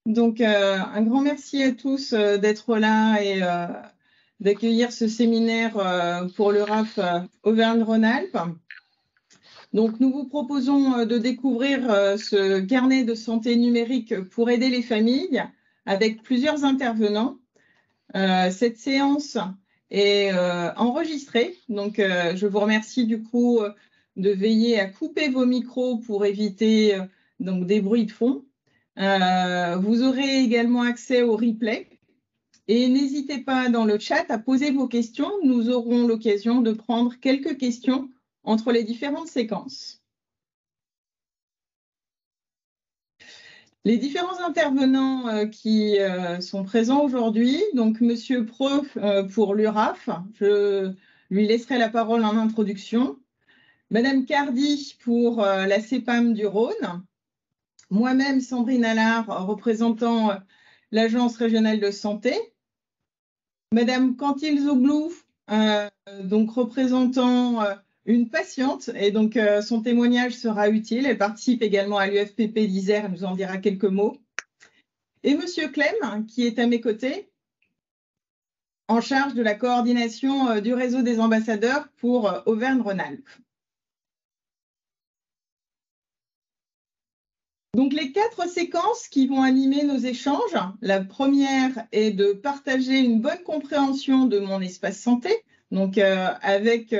Donc, un grand merci à tous d'être là et d'accueillir ce séminaire pour le RAF Auvergne-Rhône-Alpes. Donc, nous vous proposons de découvrir ce carnet de santé numérique pour aider les familles avec plusieurs intervenants. Cette séance est enregistrée, donc je vous remercie du coup de veiller à couper vos micros pour éviter donc des bruits de fond. Vous aurez également accès au replay et n'hésitez pas dans le chat à poser vos questions. Nous aurons l'occasion de prendre quelques questions entre les différentes séquences. Les différents intervenants qui sont présents aujourd'hui, donc Monsieur Preux pour l'URAF, je lui laisserai la parole en introduction. Madame Cardy pour la CEPAM du Rhône. Moi-même, Sandrine Allard, représentant l'Agence régionale de santé. Madame Cantil Zoglou, donc représentant une patiente, et donc son témoignage sera utile. Elle participe également à l'UFPP d'Isère, elle nous en dira quelques mots. Et Monsieur Clem, qui est à mes côtés, en charge de la coordination du réseau des ambassadeurs pour Auvergne-Rhône-Alpes. Donc, les 4 séquences qui vont animer nos échanges, la première est de partager une bonne compréhension de mon espace santé, donc avec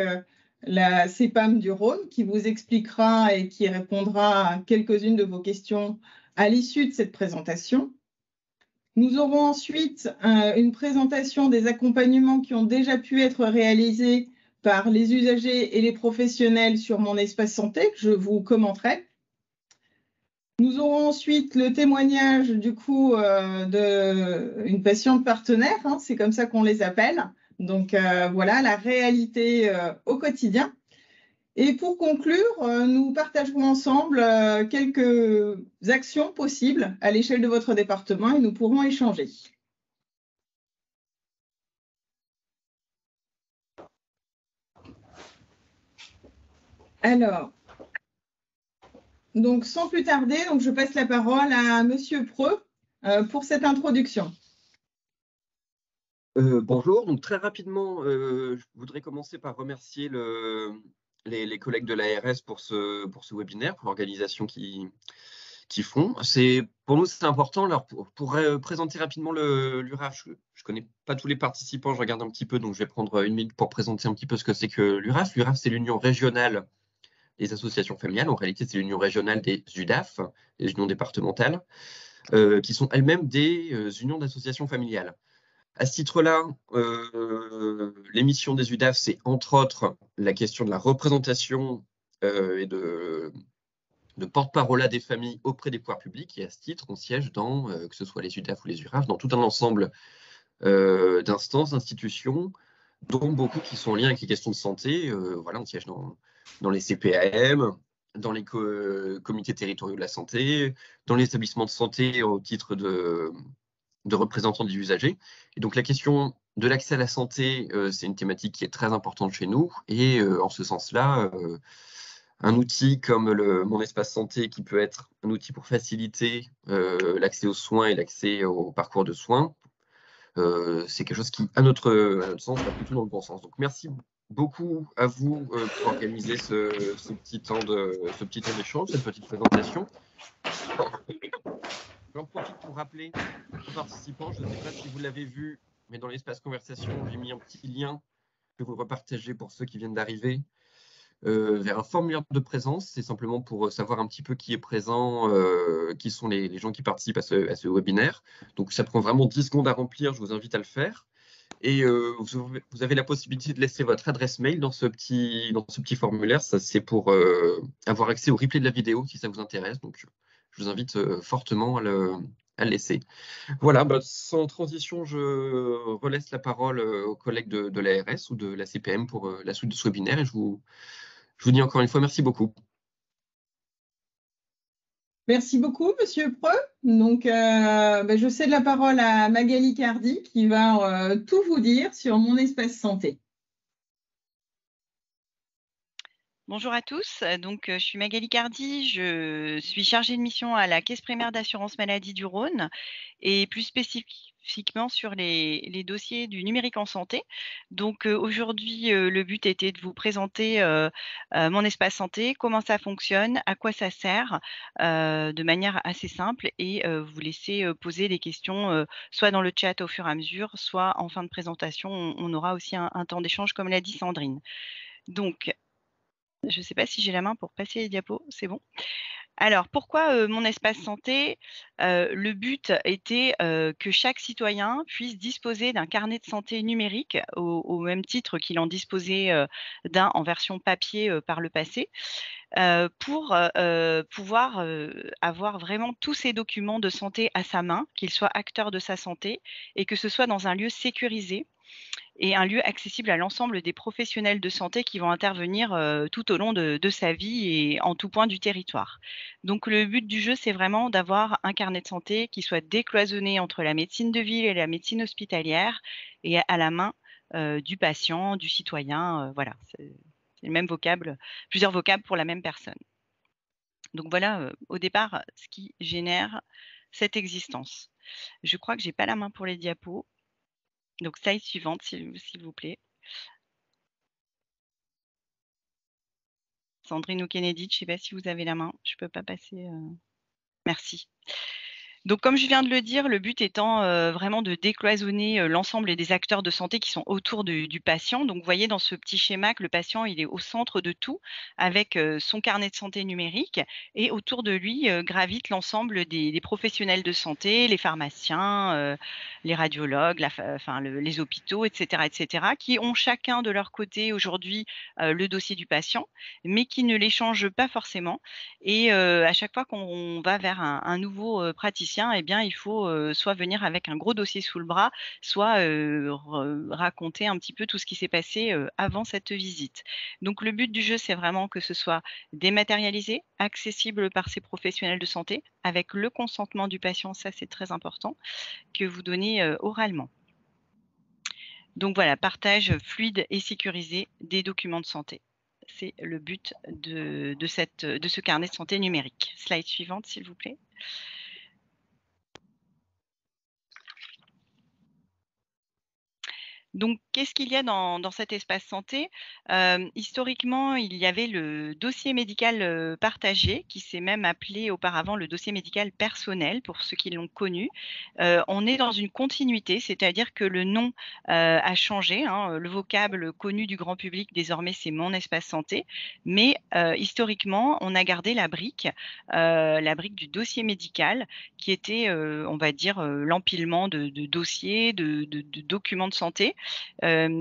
la CEPAM du Rhône qui vous expliquera et qui répondra à quelques-unes de vos questions à l'issue de cette présentation. Nous aurons ensuite une présentation des accompagnements qui ont déjà pu être réalisés par les usagers et les professionnels sur mon espace santé que je vous commenterai. Nous aurons ensuite le témoignage du coup d'une patiente partenaire, hein, c'est comme ça qu'on les appelle. Donc voilà la réalité au quotidien. Et pour conclure, nous partagerons ensemble quelques actions possibles à l'échelle de votre département et nous pourrons échanger. Alors, donc sans plus tarder, donc je passe la parole à Monsieur Preux pour cette introduction. Bonjour, donc très rapidement, je voudrais commencer par remercier les collègues de l'ARS pour ce webinaire, pour l'organisation qu'ils font. Pour nous, c'est important. Alors, pour présenter rapidement l'URAF, je ne connais pas tous les participants, je regarde un petit peu, donc je vais prendre une minute pour présenter un petit peu ce que c'est que l'URAF. L'URAF, c'est l'Union régionale des associations familiales. En réalité, c'est l'Union régionale des UDAF, les unions départementales, qui sont elles-mêmes des unions d'associations familiales. À ce titre-là, les missions des UDAF, c'est entre autres la question de la représentation et de porte-parole des familles auprès des pouvoirs publics. Et à ce titre, on siège dans, que ce soit les UDAF ou les URAF, dans tout un ensemble d'instances, d'institutions, dont beaucoup qui sont en lien avec les questions de santé. Voilà, on siège dans les CPAM, dans les comités territoriaux de la santé, dans les établissements de santé au titre de représentants des usagers. Et donc la question de l'accès à la santé, c'est une thématique qui est très importante chez nous. Et en ce sens-là, un outil comme Mon Espace Santé, qui peut être un outil pour faciliter l'accès aux soins et l'accès au parcours de soins, c'est quelque chose qui, à notre sens, va plutôt dans le bon sens. Donc merci beaucoup à vous pour organiser ce petit temps d'échange, cette petite présentation. J'en profite pour rappeler aux participants, je ne sais pas si vous l'avez vu, mais dans l'espace conversation, j'ai mis un petit lien que vous repartagez pour ceux qui viennent d'arriver vers un formulaire de présence. C'est simplement pour savoir un petit peu qui est présent, qui sont les gens qui participent à ce webinaire. Donc ça prend vraiment 10 secondes à remplir, je vous invite à le faire. Et vous avez la possibilité de laisser votre adresse mail dans ce petit formulaire. Ça, c'est pour avoir accès au replay de la vidéo si ça vous intéresse. Donc je vous invite fortement à le laisser. Voilà, sans transition, je relaisse la parole aux collègues de l'ARS ou de la CPM pour la suite de ce webinaire. Et je vous dis encore une fois merci beaucoup. Merci beaucoup, Monsieur Preux. Donc, je cède la parole à Magali Cardy qui va tout vous dire sur Mon Espace Santé. Bonjour à tous. Je suis Magali Cardy, je suis chargée de mission à la Caisse primaire d'assurance maladie du Rhône et plus spécifiquement sur les dossiers du numérique en santé. Aujourd'hui, le but était de vous présenter, mon espace santé, comment ça fonctionne, à quoi ça sert, de manière assez simple et vous laisser, poser des questions, soit dans le chat au fur et à mesure, soit en fin de présentation, on aura aussi un temps d'échange comme l'a dit Sandrine. Donc je ne sais pas si j'ai la main pour passer les diapos, c'est bon? Alors pourquoi, mon espace santé? Le but était, que chaque citoyen puisse disposer d'un carnet de santé numérique au même titre qu'il en disposait, d'un en version papier, par le passé, pour, pouvoir, avoir vraiment tous ces documents de santé à sa main, qu'il soit acteur de sa santé et que ce soit dans un lieu sécurisé et un lieu accessible à l'ensemble des professionnels de santé qui vont intervenir, tout au long de sa vie et en tout point du territoire. Donc le but du jeu, c'est vraiment d'avoir un carnet de santé qui soit décloisonné entre la médecine de ville et la médecine hospitalière et à la main, du patient, du citoyen, voilà, c'est le même vocable, plusieurs vocables pour la même personne. Donc voilà, au départ, ce qui génère cette existence. Je crois que j'ai pas la main pour les diapos. Donc slide suivante s'il vous plaît. Sandrine ou Kennedy, je ne sais pas si vous avez la main. Je ne peux pas passer, merci. Donc comme je viens de le dire, le but étant, vraiment de décloisonner, l'ensemble des acteurs de santé qui sont autour du patient. Donc vous voyez dans ce petit schéma que le patient, il est au centre de tout avec, son carnet de santé numérique et autour de lui, gravite l'ensemble des professionnels de santé, les pharmaciens, les radiologues, les hôpitaux et cetera, qui ont chacun de leur côté aujourd'hui, le dossier du patient, mais qui ne l'échangent pas forcément et à chaque fois qu'on va vers un nouveau, praticien eh bien, il faut, soit venir avec un gros dossier sous le bras, soit, raconter un petit peu tout ce qui s'est passé, avant cette visite. Donc le but du jeu, c'est vraiment que ce soit dématérialisé, accessible par ces professionnels de santé, avec le consentement du patient, ça c'est très important, que vous donnez, oralement. Donc voilà, partage fluide et sécurisé des documents de santé. C'est le but de ce carnet de santé numérique. Slide suivante, s'il vous plaît. Donc, qu'est-ce qu'il y a dans cet espace santé? Historiquement, il y avait le dossier médical, partagé, qui s'est même appelé auparavant le dossier médical personnel, pour ceux qui l'ont connu. On est dans une continuité, c'est-à-dire que le nom, a changé, hein, le vocable connu du grand public désormais, c'est Mon espace santé. Mais, historiquement, on a gardé la brique du dossier médical qui était, on va dire, l'empilement de dossiers, de documents de santé.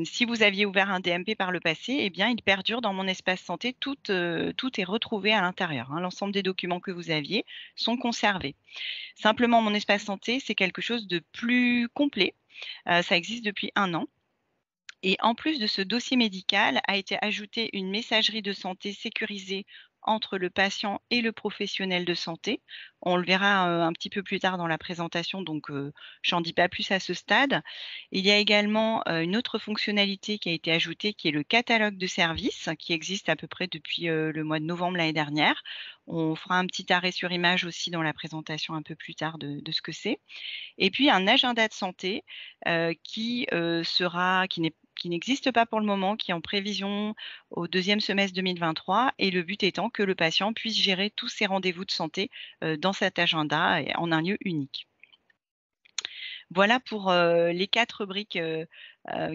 Si vous aviez ouvert un DMP par le passé, eh bien, il perdure dans mon espace santé, tout est retrouvé à l'intérieur, hein. L'ensemble des documents que vous aviez sont conservés. Simplement, mon espace santé, c'est quelque chose de plus complet. Ça existe depuis 1 an et en plus de ce dossier médical, a été ajoutée une messagerie de santé sécurisée entre le patient et le professionnel de santé. On le verra, un petit peu plus tard dans la présentation, donc j'en dis pas plus à ce stade. Il y a également, une autre fonctionnalité qui a été ajoutée, qui est le catalogue de services, qui existe à peu près depuis, le mois de novembre l'année dernière. On fera un petit arrêt sur image aussi dans la présentation un peu plus tard de ce que c'est. Et puis un agenda de santé, qui n'existe pas pour le moment, qui est en prévision au 2e semestre 2023 et le but étant que le patient puisse gérer tous ses rendez-vous de santé, dans cet agenda et en un lieu unique. Voilà pour, les 4 briques,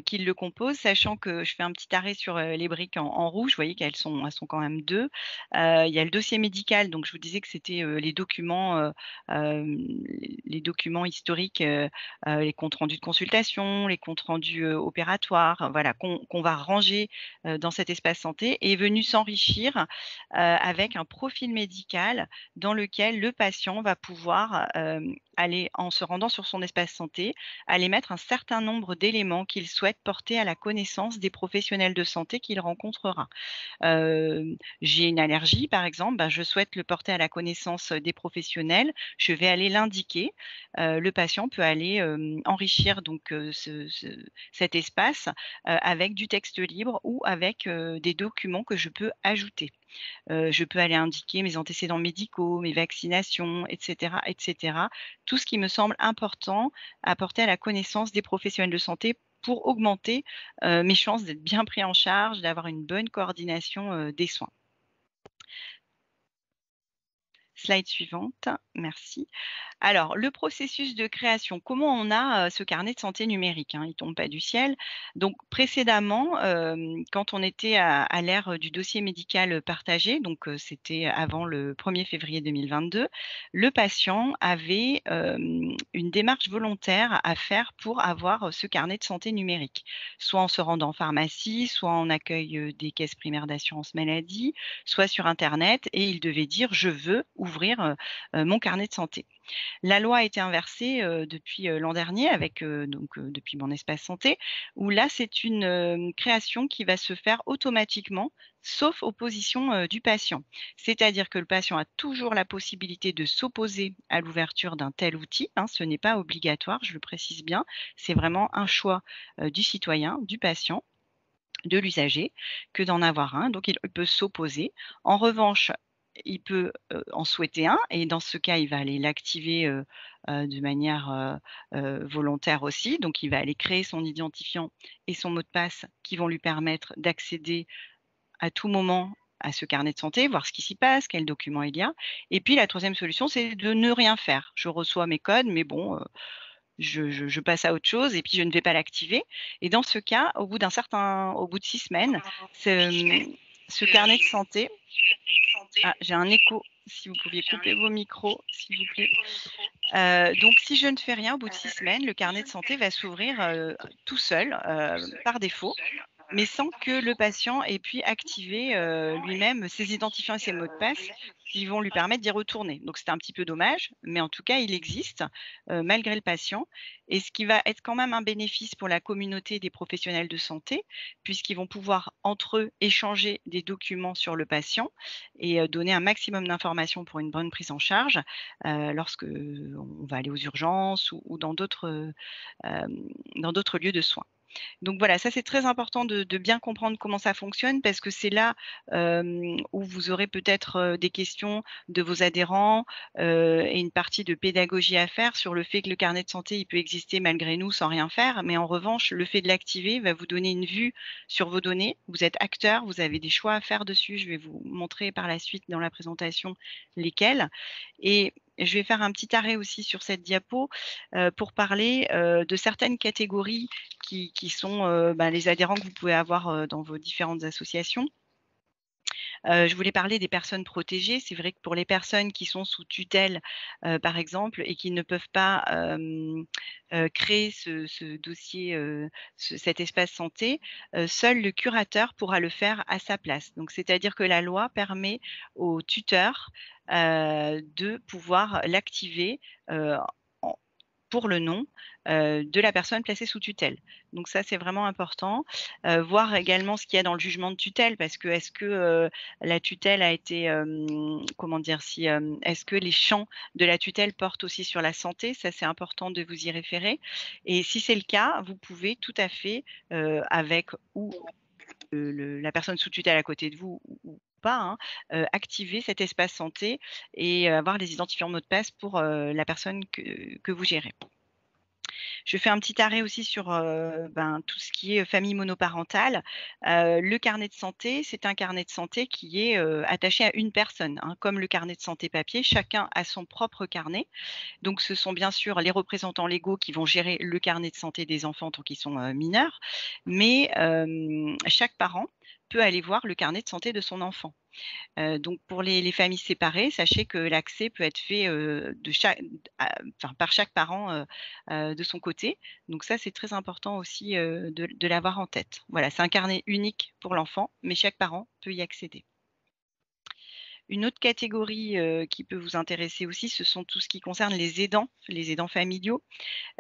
qui le composent, sachant que je fais un petit arrêt sur, les briques en rouge. Vous voyez elles sont quand même 2. Il y a le dossier médical, donc je vous disais que c'était, les documents historiques, les comptes rendus de consultation, les comptes rendus, opératoires, voilà, qu'on va ranger, dans cet espace santé est venu s'enrichir, avec un profil médical dans lequel le patient va pouvoir, aller en se rendant sur son espace santé, aller mettre un certain nombre d'éléments qui qu'il souhaite porter à la connaissance des professionnels de santé qu'il rencontrera. J'ai une allergie, par exemple, ben, je souhaite le porter à la connaissance des professionnels, je vais aller l'indiquer. Le patient peut aller enrichir donc cet espace avec du texte libre ou avec des documents que je peux ajouter. Je peux aller indiquer mes antécédents médicaux, mes vaccinations, etc., etc. Tout ce qui me semble important à porter à la connaissance des professionnels de santé pour augmenter mes chances d'être bien pris en charge, d'avoir une bonne coordination des soins. Slide suivante, merci. Alors, le processus de création, comment on a ce carnet de santé numérique, hein, il ne tombe pas du ciel. Donc, précédemment, quand on était à l'ère du dossier médical partagé, donc c'était avant le 1er février 2022, le patient avait une démarche volontaire à faire pour avoir ce carnet de santé numérique, soit en se rendant en pharmacie, soit en accueil des caisses primaires d'assurance maladie, soit sur Internet, et il devait dire « je veux ouvrir mon carnet de santé ». La loi a été inversée depuis l'an dernier avec depuis Mon Espace Santé, où là, c'est une création qui va se faire automatiquement, sauf opposition du patient. C'est-à-dire que le patient a toujours la possibilité de s'opposer à l'ouverture d'un tel outil, hein, ce n'est pas obligatoire, je le précise bien, c'est vraiment un choix du citoyen, du patient, de l'usager, que d'en avoir un, donc il peut s'opposer. En revanche, il peut en souhaiter un, et dans ce cas, il va aller l'activer de manière volontaire aussi. Donc, il va aller créer son identifiant et son mot de passe qui vont lui permettre d'accéder à tout moment à ce carnet de santé, voir ce qui s'y passe, quels documents il y a. Et puis, la troisième solution, c'est de ne rien faire. Je reçois mes codes, mais bon, je passe à autre chose et puis je ne vais pas l'activer. Et dans ce cas, au bout de 6 semaines, ce carnet de santé, j'ai un écho, si vous pouviez couper vos micros, s'il vous plaît. Donc, si je ne fais rien, au bout de 6 semaines, le carnet de santé va s'ouvrir tout seul, par défaut, mais sans que le patient ait pu activer lui-même ses identifiants et ses mots de passe qui vont lui permettre d'y retourner. Donc, c'est un petit peu dommage, mais en tout cas, il existe malgré le patient. Et ce qui va être quand même un bénéfice pour la communauté des professionnels de santé, puisqu'ils vont pouvoir entre eux échanger des documents sur le patient et donner un maximum d'informations pour une bonne prise en charge lorsque on va aller aux urgences ou dans d'autres lieux de soins. Donc voilà, ça c'est très important de bien comprendre comment ça fonctionne, parce que c'est là où vous aurez peut-être des questions de vos adhérents et une partie de pédagogie à faire sur le fait que le carnet de santé, il peut exister malgré nous sans rien faire, mais en revanche, le fait de l'activer va vous donner une vue sur vos données. Vous êtes acteur, vous avez des choix à faire dessus. Je vais vous montrer par la suite dans la présentation lesquels. Et je vais faire un petit arrêt aussi sur cette diapo pour parler de certaines catégories qui sont les adhérents que vous pouvez avoir dans vos différentes associations. Je voulais parler des personnes protégées. C'est vrai que pour les personnes qui sont sous tutelle, par exemple, et qui ne peuvent pas créer ce dossier, cet espace santé, seul le curateur pourra le faire à sa place. Donc, c'est-à-dire que la loi permet au tuteur de pouvoir l'activer pour le nom de la personne placée sous tutelle. Donc ça, c'est vraiment important. Voir également ce qu'il y a dans le jugement de tutelle, parce que est-ce que la tutelle a été, est-ce que les champs de la tutelle portent aussi sur la santé? Ça, c'est important de vous y référer. Et si c'est le cas, vous pouvez tout à fait, avec ou la personne sous tutelle à côté de vous ou pas, hein, activer cet espace santé et avoir les identifiants mots de passe pour la personne que vous gérez. Je fais un petit arrêt aussi sur tout ce qui est famille monoparentale. Le carnet de santé, c'est un carnet de santé qui est attaché à une personne, hein, comme le carnet de santé papier. Chacun a son propre carnet. Donc, ce sont bien sûr les représentants légaux qui vont gérer le carnet de santé des enfants tant qu'ils sont mineurs, mais chaque parent peut aller voir le carnet de santé de son enfant. Donc pour les familles séparées, sachez que l'accès peut être fait par chaque parent de son côté. Donc ça, c'est très important aussi de l'avoir en tête. Voilà, c'est un carnet unique pour l'enfant, mais chaque parent peut y accéder. Une autre catégorie qui peut vous intéresser aussi, ce sont tout ce qui concerne les aidants familiaux.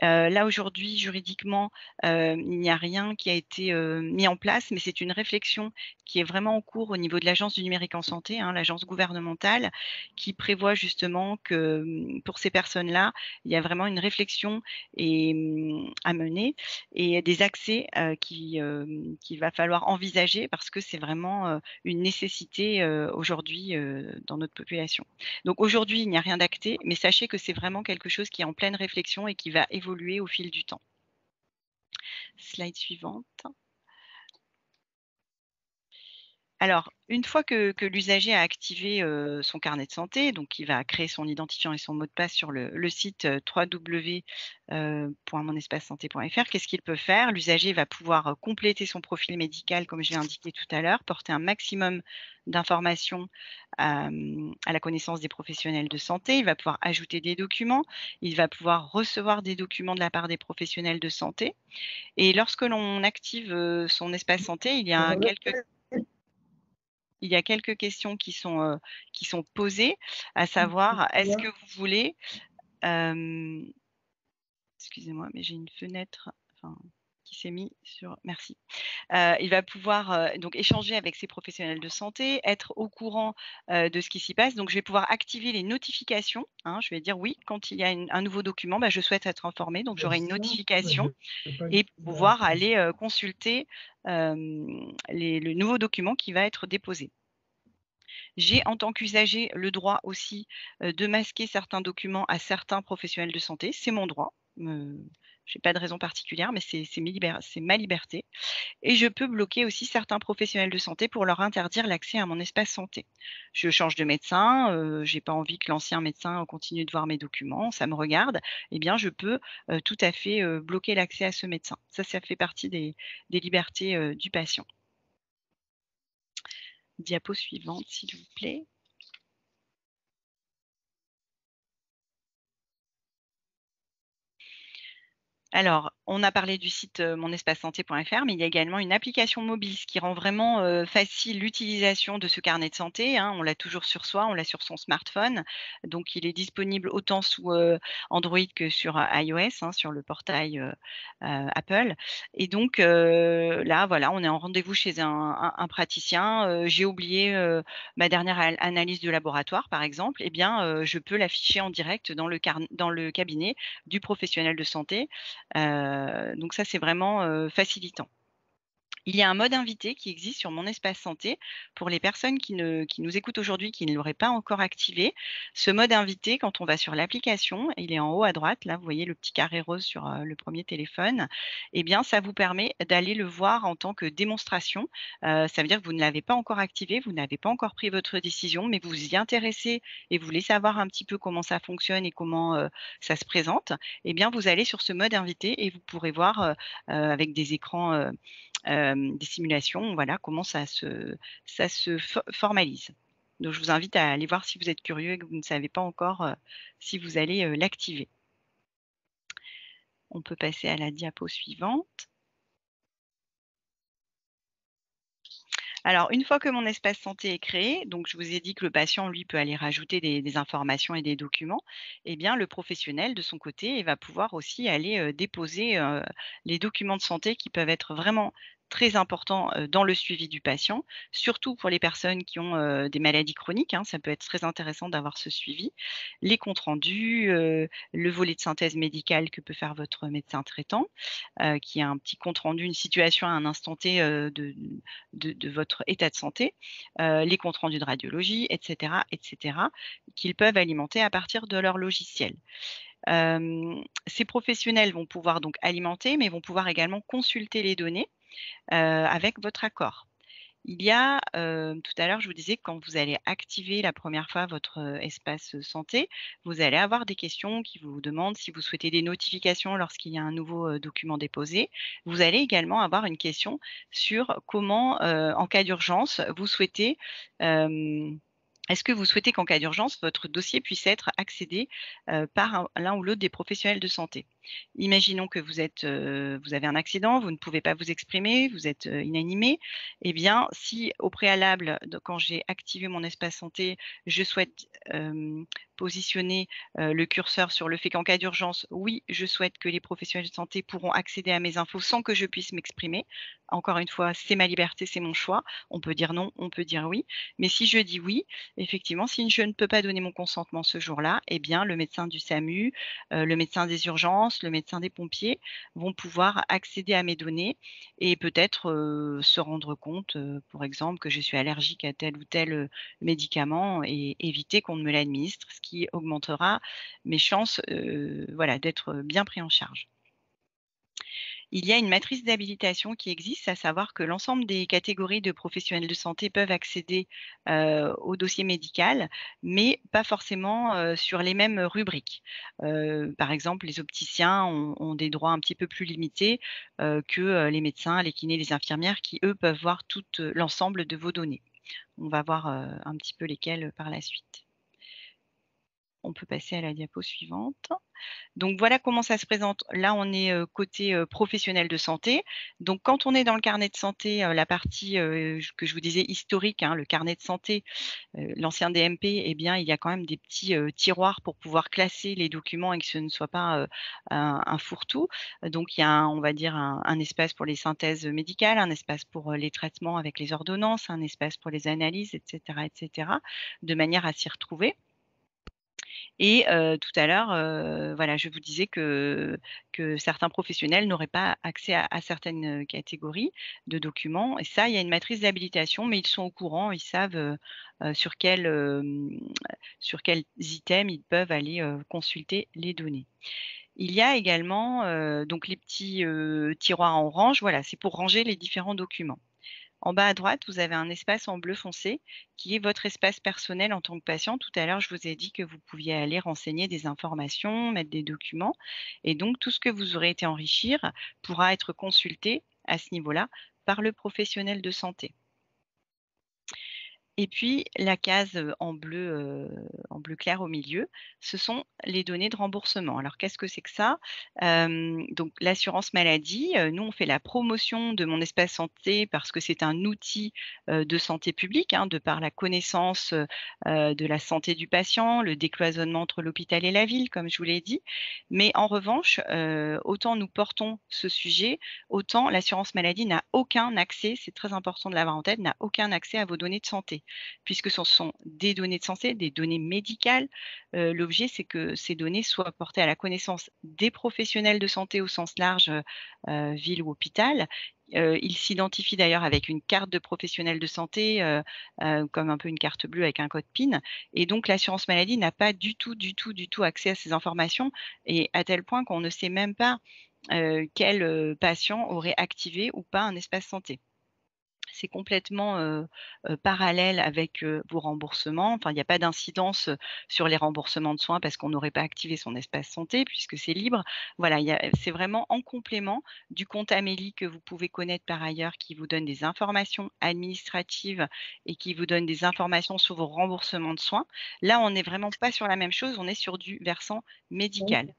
Là, aujourd'hui, juridiquement, il n'y a rien qui a été mis en place, mais c'est une réflexion qui est vraiment en cours au niveau de l'Agence du numérique en santé, hein, l'agence gouvernementale, qui prévoit justement que pour ces personnes-là, il y a vraiment une réflexion à mener et des accès qu'il va falloir envisager parce que c'est vraiment une nécessité aujourd'hui dans notre population. Donc aujourd'hui, il n'y a rien d'acté, mais sachez que c'est vraiment quelque chose qui est en pleine réflexion et qui va évoluer au fil du temps. Slide suivante. Alors, une fois que l'usager a activé son carnet de santé, donc il va créer son identifiant et son mot de passe sur le site www.monespacesanté.fr, qu'est-ce qu'il peut faire? L'usager va pouvoir compléter son profil médical, comme je l'ai indiqué tout à l'heure, porter un maximum d'informations à la connaissance des professionnels de santé. Il va pouvoir ajouter des documents. Il va pouvoir recevoir des documents de la part des professionnels de santé. Et lorsque l'on active son espace santé, il y a quelques questions qui sont posées, à savoir, est-ce que vous voulez, excusez-moi, mais j'ai une fenêtre qui s'est mise sur, merci. Il va pouvoir donc échanger avec ses professionnels de santé, être au courant de ce qui s'y passe. Donc, je vais pouvoir activer les notifications, hein. Je vais dire oui, quand il y a un nouveau document, je souhaite être informé. Donc, j'aurai une notification et pouvoir aller consulter le nouveau document qui va être déposé. J'ai, en tant qu'usager, le droit aussi de masquer certains documents à certains professionnels de santé. C'est mon droit. Je n'ai pas de raison particulière, mais c'est ma liberté. Et je peux bloquer aussi certains professionnels de santé pour leur interdire l'accès à mon espace santé. Je change de médecin, je n'ai pas envie que l'ancien médecin continue de voir mes documents, ça me regarde. Eh bien, je peux tout à fait bloquer l'accès à ce médecin. Ça fait partie des libertés du patient. Diapo suivante, s'il vous plaît. Alors, on a parlé du site monespacesanté.fr, mais il y a également une application mobile, ce qui rend vraiment facile l'utilisation de ce carnet de santé, hein. On l'a toujours sur soi, on l'a sur son smartphone. Donc, il est disponible autant sous Android que sur iOS, hein, sur le portail Apple. Et donc, là, voilà, on est en rendez-vous chez un praticien. J'ai oublié ma dernière analyse de laboratoire, par exemple. Eh bien, je peux l'afficher en direct dans le cabinet du professionnel de santé. Donc ça, c'est vraiment facilitant. Il y a un mode invité qui existe sur Mon Espace Santé pour les personnes qui nous écoutent aujourd'hui, qui ne l'auraient pas encore activé. Ce mode invité, quand on va sur l'application, il est en haut à droite, là, vous voyez le petit carré rose sur le premier téléphone, eh bien, ça vous permet d'aller le voir en tant que démonstration. Ça veut dire que vous ne l'avez pas encore activé, vous n'avez pas encore pris votre décision, mais vous vous y intéressez et vous voulez savoir un petit peu comment ça fonctionne et comment ça se présente. Eh bien, vous allez sur ce mode invité et vous pourrez voir avec des écrans des simulations, voilà comment ça se formalise. Donc, je vous invite à aller voir si vous êtes curieux et que vous ne savez pas encore si vous allez l'activer. On peut passer à la diapo suivante. Alors, une fois que mon espace santé est créé, donc je vous ai dit que le patient, lui, peut aller rajouter des informations et des documents, eh bien, le professionnel, de son côté, il va pouvoir aussi aller déposer les documents de santé qui peuvent être vraiment très importants dans le suivi du patient, surtout pour les personnes qui ont des maladies chroniques, hein, ça peut être très intéressant d'avoir ce suivi, les comptes rendus, le volet de synthèse médicale que peut faire votre médecin traitant, qui est un petit compte rendu, une situation à un instant T de votre état de santé, les comptes rendus de radiologie, etc., qu'ils peuvent alimenter à partir de leur logiciel. Ces professionnels vont pouvoir donc alimenter, mais vont pouvoir également consulter les données avec votre accord. Il y a, tout à l'heure, je vous disais que quand vous allez activer la première fois votre espace santé, vous allez avoir des questions qui vous demandent si vous souhaitez des notifications lorsqu'il y a un nouveau document déposé. Vous allez également avoir une question sur comment, en cas d'urgence, vous souhaitez, est-ce que vous souhaitez qu'en cas d'urgence, votre dossier puisse être accédé par l'un ou l'autre des professionnels de santé? Imaginons que vous avez un accident, vous ne pouvez pas vous exprimer, vous êtes inanimé. Eh bien, si au préalable, quand j'ai activé mon espace santé, je souhaite positionner le curseur sur le fait qu'en cas d'urgence, oui, je souhaite que les professionnels de santé pourront accéder à mes infos sans que je puisse m'exprimer. Encore une fois, c'est ma liberté, c'est mon choix. On peut dire non, on peut dire oui. Mais si je dis oui, effectivement, si je ne peux pas donner mon consentement ce jour-là, eh bien, le médecin du SAMU, le médecin des urgences, le médecin des pompiers vont pouvoir accéder à mes données et peut-être se rendre compte, par exemple, que je suis allergique à tel ou tel médicament et éviter qu'on ne me l'administre, ce qui augmentera mes chances voilà, d'être bien pris en charge. Il y a une matrice d'habilitation qui existe, à savoir que l'ensemble des catégories de professionnels de santé peuvent accéder au dossier médical, mais pas forcément sur les mêmes rubriques. Par exemple, les opticiens ont des droits un petit peu plus limités que les médecins, les kinés, les infirmières qui, eux, peuvent voir tout l'ensemble de vos données. On va voir un petit peu lesquelles par la suite. On peut passer à la diapo suivante. Donc voilà comment ça se présente. Là, on est côté professionnel de santé. Donc quand on est dans le carnet de santé, la partie que je vous disais historique, hein, le carnet de santé, l'ancien DMP, eh bien, il y a quand même des petits tiroirs pour pouvoir classer les documents et que ce ne soit pas un fourre-tout. Donc il y a, on va dire, un espace pour les synthèses médicales, un espace pour les traitements avec les ordonnances, un espace pour les analyses, etc., de manière à s'y retrouver. Et tout à l'heure, voilà, je vous disais que certains professionnels n'auraient pas accès à certaines catégories de documents et ça, il y a une matrice d'habilitation, mais ils sont au courant, ils savent, sur quels items ils peuvent aller, consulter les données. Il y a également, donc les petits, tiroirs en orange, voilà, c'est pour ranger les différents documents. En bas à droite, vous avez un espace en bleu foncé qui est votre espace personnel en tant que patient. Tout à l'heure, je vous ai dit que vous pouviez aller renseigner des informations, mettre des documents. Et donc, tout ce que vous aurez été enrichir pourra être consulté à ce niveau-là par le professionnel de santé. Et puis la case en bleu clair au milieu, ce sont les données de remboursement. Alors qu'est-ce que c'est que ça? Donc l'assurance maladie, nous on fait la promotion de mon espace santé parce que c'est un outil, de santé publique, hein, de par la connaissance, de la santé du patient, le décloisonnement entre l'hôpital et la ville, comme je vous l'ai dit. Mais en revanche, autant nous portons ce sujet, autant l'assurance maladie n'a aucun accès, c'est très important de l'avoir en tête, n'a aucun accès à vos données de santé puisque ce sont des données de santé, des données médicales. L'objet, c'est que ces données soient portées à la connaissance des professionnels de santé au sens large, ville ou hôpital. Ils s'identifient d'ailleurs avec une carte de professionnel de santé, comme un peu une carte bleue avec un code PIN. Et donc, l'assurance maladie n'a pas du tout accès à ces informations et à tel point qu'on ne sait même pas quel patient aurait activé ou pas un espace santé. C'est complètement parallèle avec vos remboursements. Enfin, il n'y a pas d'incidence sur les remboursements de soins parce qu'on n'aurait pas activé son espace santé puisque c'est libre. Voilà, c'est vraiment en complément du compte Amélie que vous pouvez connaître par ailleurs qui vous donne des informations administratives et qui vous donne des informations sur vos remboursements de soins. Là, on n'est vraiment pas sur la même chose, on est sur du versant médical.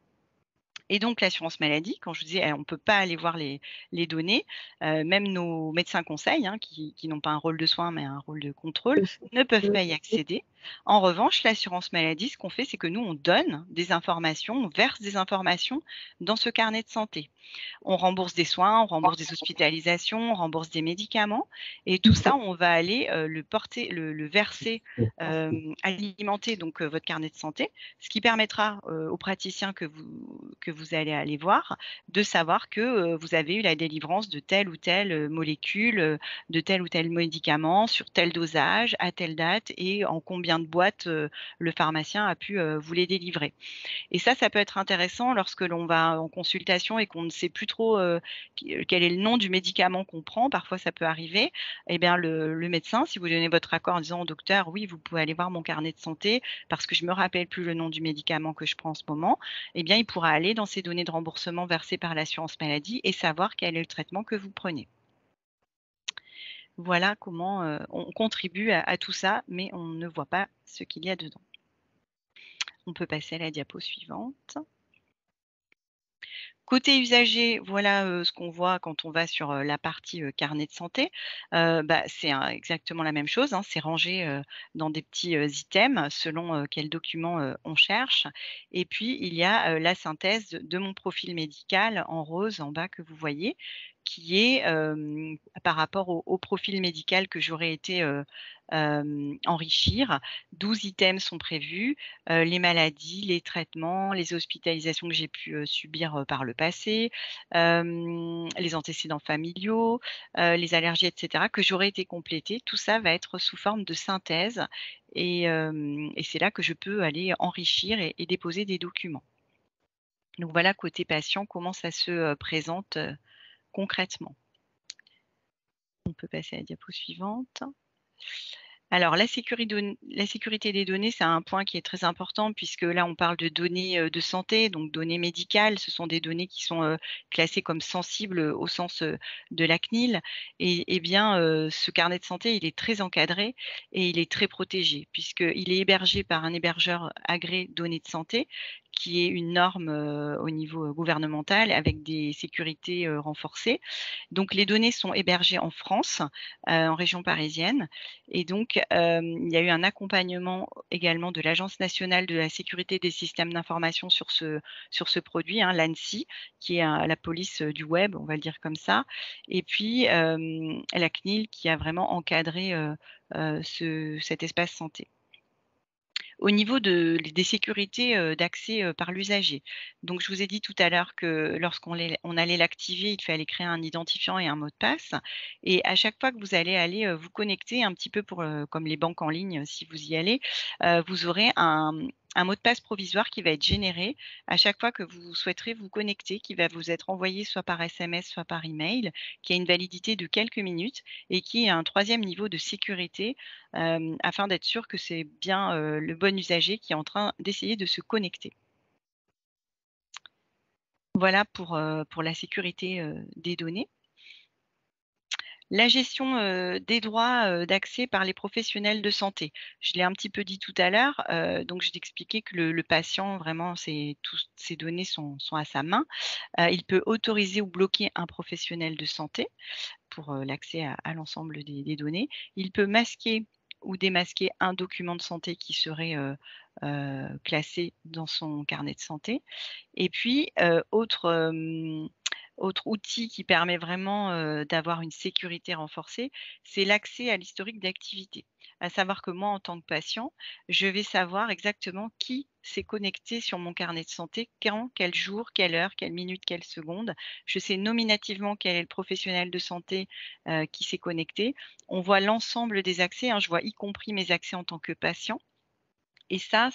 Et donc l'assurance maladie, quand je vous disais, on ne peut pas aller voir les données, même nos médecins conseils, hein, qui n'ont pas un rôle de soin, mais un rôle de contrôle, ne peuvent pas y accéder. En revanche, l'assurance maladie, ce qu'on fait, c'est que nous, on donne des informations, on verse des informations dans ce carnet de santé. On rembourse des soins, on rembourse des hospitalisations, on rembourse des médicaments et tout ça, on va aller le verser, alimenter donc votre carnet de santé, ce qui permettra aux praticiens que vous allez aller voir de savoir que vous avez eu la délivrance de telle ou telle molécule, de tel ou tel médicament sur tel dosage, à telle date et en combien de boîtes le pharmacien a pu vous les délivrer. Et ça peut être intéressant lorsque l'on va en consultation et qu'on ne sait plus trop quel est le nom du médicament qu'on prend. Parfois, ça peut arriver. Eh bien, le médecin, si vous donnez votre accord en disant au docteur, oui, vous pouvez aller voir mon carnet de santé parce que je ne me rappelle plus le nom du médicament que je prends en ce moment, eh bien, il pourra aller dans ces données de remboursement versées par l'assurance maladie et savoir quel est le traitement que vous prenez. Voilà comment on contribue à tout ça, mais on ne voit pas ce qu'il y a dedans. On peut passer à la diapo suivante. Côté usager, voilà ce qu'on voit quand on va sur la partie carnet de santé. C'est exactement la même chose, hein, c'est rangé dans des petits items selon quel document on cherche. Et puis, il y a la synthèse de mon profil médical en rose en bas que vous voyez, qui est par rapport au profil médical que j'aurais été enrichir. 12 items sont prévus, les maladies, les traitements, les hospitalisations que j'ai pu subir par le passé, les antécédents familiaux, les allergies, etc., que j'aurais été compléter. Tout ça va être sous forme de synthèse et c'est là que je peux aller enrichir et déposer des documents. Donc voilà, côté patient, comment ça se présente concrètement. On peut passer à la diapo suivante. Alors, la sécurité des données, c'est un point qui est très important puisque là, on parle de données de santé, donc données médicales. Ce sont des données qui sont classées comme sensibles au sens de la CNIL. Et bien, ce carnet de santé, il est très encadré et il est très protégé puisqu'il est hébergé par un hébergeur agréé données de santé qui est une norme au niveau gouvernemental avec des sécurités renforcées. Donc, les données sont hébergées en France, en région parisienne. Et donc, il y a eu un accompagnement également de l'Agence nationale de la sécurité des systèmes d'information sur ce produit, hein, l'ANSSI, qui est la police du web, on va le dire comme ça. Et puis, la CNIL qui a vraiment encadré cet espace santé. Au niveau des sécurités d'accès par l'usager. Donc, je vous ai dit tout à l'heure que lorsqu'on allait l'activer, il fallait créer un identifiant et un mot de passe. Et à chaque fois que vous allez aller vous connecter, un petit peu comme les banques en ligne, si vous y allez, vous aurez un mot de passe provisoire qui va être généré à chaque fois que vous souhaiterez vous connecter, qui va vous être envoyé soit par SMS, soit par email, qui a une validité de quelques minutes et qui est un troisième niveau de sécurité afin d'être sûr que c'est bien le bon usager qui est en train d'essayer de se connecter. Voilà pour la sécurité des données. La gestion des droits d'accès par les professionnels de santé. Je l'ai un petit peu dit tout à l'heure, donc je t'expliquais que le patient, vraiment, toutes ces données sont à sa main. Il peut autoriser ou bloquer un professionnel de santé pour l'accès à l'ensemble des données. Il peut masquer ou démasquer un document de santé qui serait classé dans son carnet de santé. Et puis, autre outil qui permet vraiment d'avoir une sécurité renforcée, c'est l'accès à l'historique d'activité. À savoir que moi, en tant que patient, je vais savoir exactement qui s'est connecté sur mon carnet de santé, quand, quel jour, quelle heure, quelle minute, quelle seconde. Je sais nominativement quel est le professionnel de santé qui s'est connecté. On voit l'ensemble des accès, hein, je vois y compris mes accès en tant que patient. Et ça,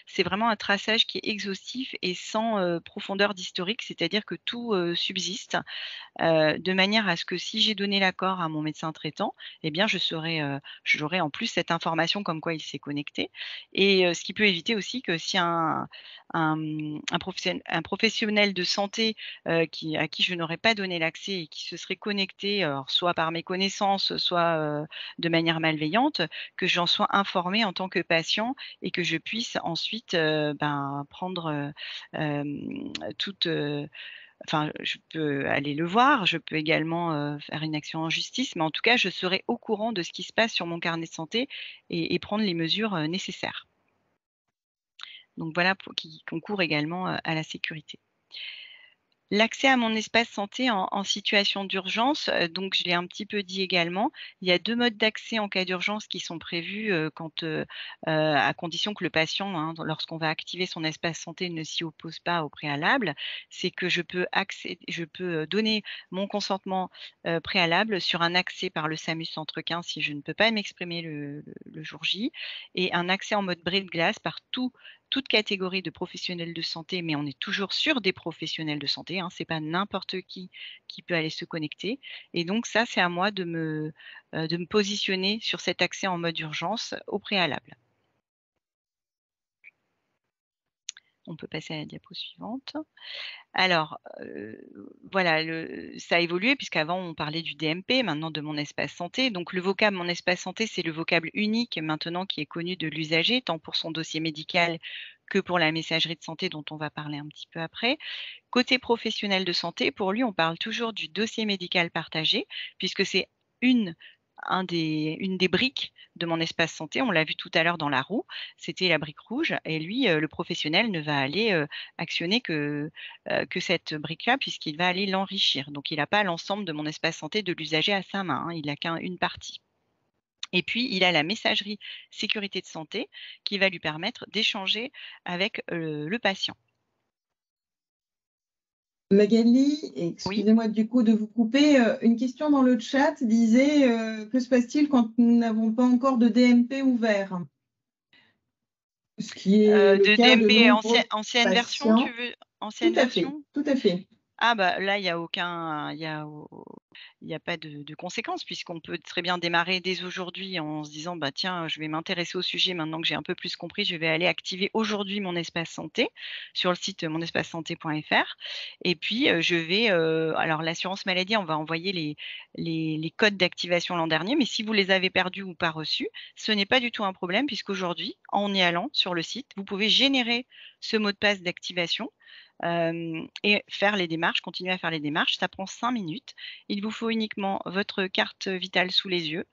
c'est vraiment un traçage qui est exhaustif et sans profondeur d'historique, c'est-à-dire que tout subsiste de manière à ce que si j'ai donné l'accord à mon médecin traitant, eh bien j'aurai en plus cette information comme quoi il s'est connecté et ce qui peut éviter aussi que si un professionnel de santé à qui je n'aurais pas donné l'accès et qui se serait connecté, alors soit par méconnaissance, soit de manière malveillante, que j'en sois informée en tant que patient et que je puisse ensuite prendre toute enfin, je peux aller le voir, je peux également faire une action en justice, mais en tout cas, je serai au courant de ce qui se passe sur mon carnet de santé et prendre les mesures nécessaires. Donc voilà, qui concourt également à la sécurité. L'accès à mon espace santé en situation d'urgence, donc je l'ai un petit peu dit également, il y a 2 modes d'accès en cas d'urgence qui sont prévus, à condition que le patient, hein, lorsqu'on va activer son espace santé, ne s'y oppose pas au préalable. C'est que je peux donner mon consentement, préalable sur un accès par le SAMU Centre 15 si je ne peux pas m'exprimer le jour J et un accès en mode bris de glace par toute catégorie de professionnels de santé, mais on est toujours sur des professionnels de santé, hein, c'est pas n'importe qui peut aller se connecter et donc ça, c'est à moi de me positionner sur cet accès en mode urgence au préalable. On peut passer à la diapo suivante. Alors, voilà, ça a évolué puisqu'avant on parlait du DMP, maintenant de mon espace santé. Donc le vocable mon espace santé, c'est le vocable unique maintenant qui est connu de l'usager, tant pour son dossier médical que pour la messagerie de santé dont on va parler un petit peu après. Côté professionnel de santé, pour lui, on parle toujours du dossier médical partagé, puisque c'est une des briques de mon espace santé. On l'a vu tout à l'heure dans la roue, c'était la brique rouge. Et lui, le professionnel ne va aller actionner que cette brique-là, puisqu'il va aller l'enrichir. Donc, il n'a pas l'ensemble de mon espace santé de l'usager à sa main, hein, il n'a qu'une partie. Et puis, il a la messagerie sécurité de santé qui va lui permettre d'échanger avec le patient. Magali, Oui. excusez-moi du coup de vous couper, une question dans le chat disait que se passe-t-il quand nous n'avons pas encore de DMP ouvert? Ce qui est le de cas de DMP nombreux ancienne version, patients. tu veux? Ancienne Tout à fait, version? tout à fait. Ah bah là, il y a pas de conséquences, puisqu'on peut très bien démarrer dès aujourd'hui en se disant: «Bah tiens, je vais m'intéresser au sujet maintenant que j'ai un peu plus compris, je vais aller activer aujourd'hui mon espace santé», sur le site monespacesanté.fr. Et puis, je vais, alors l'assurance maladie, on va envoyer les codes d'activation l'an dernier, mais si vous les avez perdus ou pas reçus, ce n'est pas du tout un problème, puisqu'aujourd'hui, en y allant sur le site, vous pouvez générer ce mot de passe d'activation et faire les démarches, continuer à faire les démarches. Ça prend 5 minutes. Il vous faut uniquement votre carte vitale sous les yeux,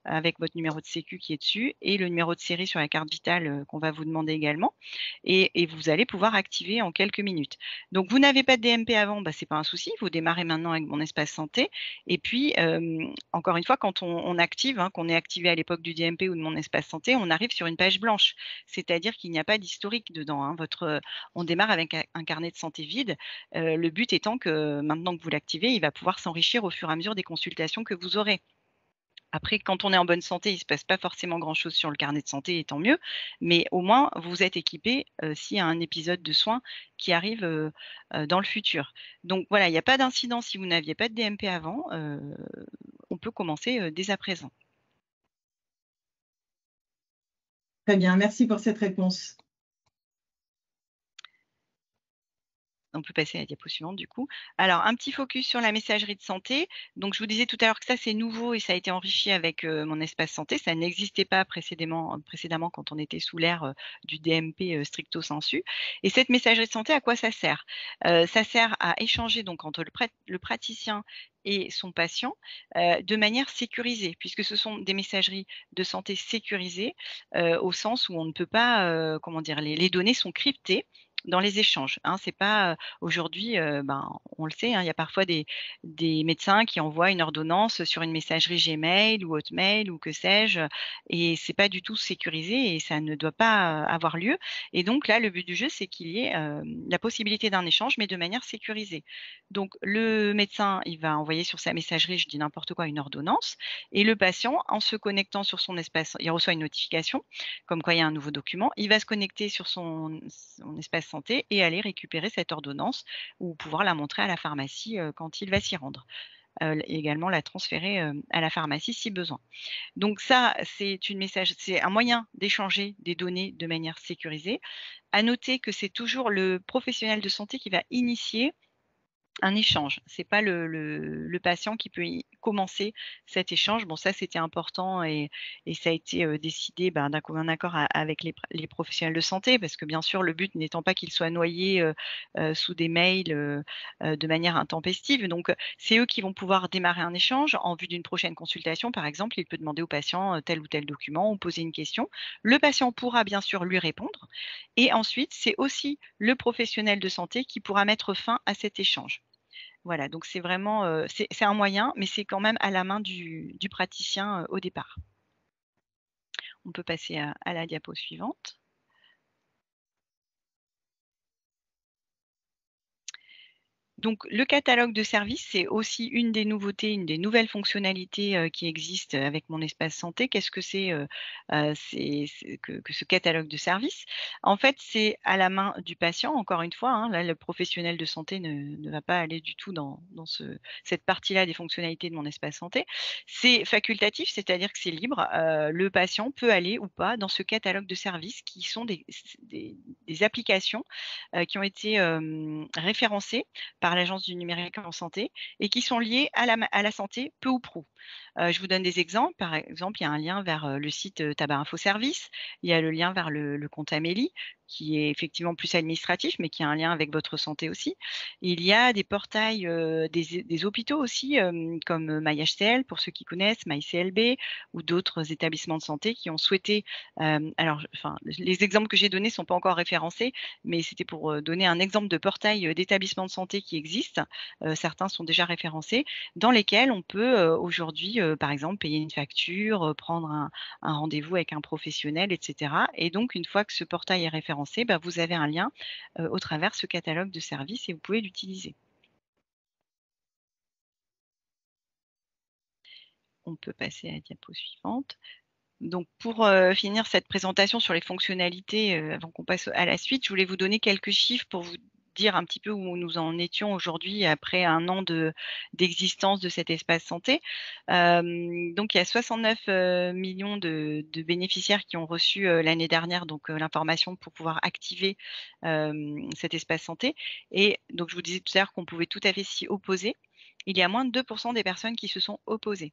avec votre numéro de sécu qui est dessus et le numéro de série sur la carte vitale qu'on va vous demander également. Et vous allez pouvoir activer en quelques minutes. Donc, vous n'avez pas de DMP avant, bah, ce n'est pas un souci. Vous démarrez maintenant avec mon espace santé. Et puis, encore une fois, quand on active, hein, qu'on est activé à l'époque du DMP ou de mon espace santé, on arrive sur une page blanche. C'est-à-dire qu'il n'y a pas d'historique dedans, hein. On démarre avec un carnet de santé vide. Le but étant que maintenant que vous l'activez, il va pouvoir s'enrichir au fur et à mesure des consultations que vous aurez. Après, quand on est en bonne santé, il ne se passe pas forcément grand-chose sur le carnet de santé, et tant mieux. Mais au moins, vous êtes équipé s'il y a un épisode de soins qui arrive dans le futur. Donc voilà, il n'y a pas d'incident si vous n'aviez pas de DMP avant. On peut commencer dès à présent. Très bien, merci pour cette réponse. On peut passer à la diapo suivante du coup. Alors, un petit focus sur la messagerie de santé. Donc, je vous disais tout à l'heure que ça, c'est nouveau et ça a été enrichi avec mon espace santé. Ça n'existait pas précédemment quand on était sous l'ère du DMP stricto sensu. Et cette messagerie de santé, à quoi ça sert? Ça sert à échanger donc entre le praticien et son patient de manière sécurisée, puisque ce sont des messageries de santé sécurisées au sens où on ne peut pas, comment dire, les données sont cryptées dans les échanges, hein. C'est pas aujourd'hui, on le sait, hein, il y a parfois des médecins qui envoient une ordonnance sur une messagerie Gmail ou Hotmail ou que sais-je, et c'est pas du tout sécurisé et ça ne doit pas avoir lieu. Et donc là, le but du jeu, c'est qu'il y ait la possibilité d'un échange, mais de manière sécurisée. Donc le médecin, il va envoyer sur sa messagerie, je dis n'importe quoi, une ordonnance, et le patient, en se connectant sur son espace, il reçoit une notification comme quoi il y a un nouveau document. Il va se connecter sur son espace santé et aller récupérer cette ordonnance ou pouvoir la montrer à la pharmacie quand il va s'y rendre. Et également la transférer à la pharmacie si besoin. Donc ça, c'est un moyen d'échanger des données de manière sécurisée. À noter que c'est toujours le professionnel de santé qui va initier un échange. C'est pas le patient qui peut commencer cet échange. Bon, ça, c'était important et ça a été décidé d'un commun accord avec les professionnels de santé, parce que bien sûr, le but n'étant pas qu'ils soient noyés sous des mails de manière intempestive. Donc, c'est eux qui vont pouvoir démarrer un échange en vue d'une prochaine consultation. Par exemple, il peut demander au patient tel ou tel document ou poser une question. Le patient pourra bien sûr lui répondre. Et ensuite, c'est aussi le professionnel de santé qui pourra mettre fin à cet échange. Voilà, donc c'est vraiment, c'est un moyen, mais c'est quand même à la main du praticien, au départ. On peut passer à la diapo suivante. Donc le catalogue de services, c'est aussi une des nouveautés, une des nouvelles fonctionnalités, qui existent avec mon espace santé. Qu'est-ce que c'est, que ce catalogue de services? En fait, c'est à la main du patient, encore une fois, hein. Là, le professionnel de santé ne va pas aller du tout dans cette partie-là des fonctionnalités de mon espace santé. C'est facultatif, c'est-à-dire que c'est libre. Le patient peut aller ou pas dans ce catalogue de services qui sont des applications, qui ont été, référencées par l'Agence du numérique en santé et qui sont liées à la santé peu ou prou. Je vous donne des exemples. Par exemple, il y a un lien vers le site Tabac Info Service, il y a le lien vers le compte Amélie. qui est effectivement plus administratif, mais qui a un lien avec votre santé aussi. Il y a des portails des hôpitaux aussi, comme MyHCL, pour ceux qui connaissent, MyCLB, ou d'autres établissements de santé qui ont souhaité, alors, enfin, les exemples que j'ai donnés ne sont pas encore référencés, mais c'était pour donner un exemple de portail d'établissements de santé qui existent. Certains sont déjà référencés, dans lesquels on peut aujourd'hui, par exemple, payer une facture, prendre un rendez-vous avec un professionnel, etc. Et donc, une fois que ce portail est référencé, bah, vous avez un lien au travers ce catalogue de services et vous pouvez l'utiliser. On peut passer à la diapo suivante. Donc, pour finir cette présentation sur les fonctionnalités, avant qu'on passe à la suite, je voulais vous donner quelques chiffres pour vous dire un petit peu où nous en étions aujourd'hui après un an d'existence de cet espace santé. Donc, il y a 69 millions de bénéficiaires qui ont reçu l'année dernière donc l'information pour pouvoir activer cet espace santé. Et donc, je vous disais tout à l'heure qu'on pouvait tout à fait s'y opposer. Il y a moins de 2% des personnes qui se sont opposées.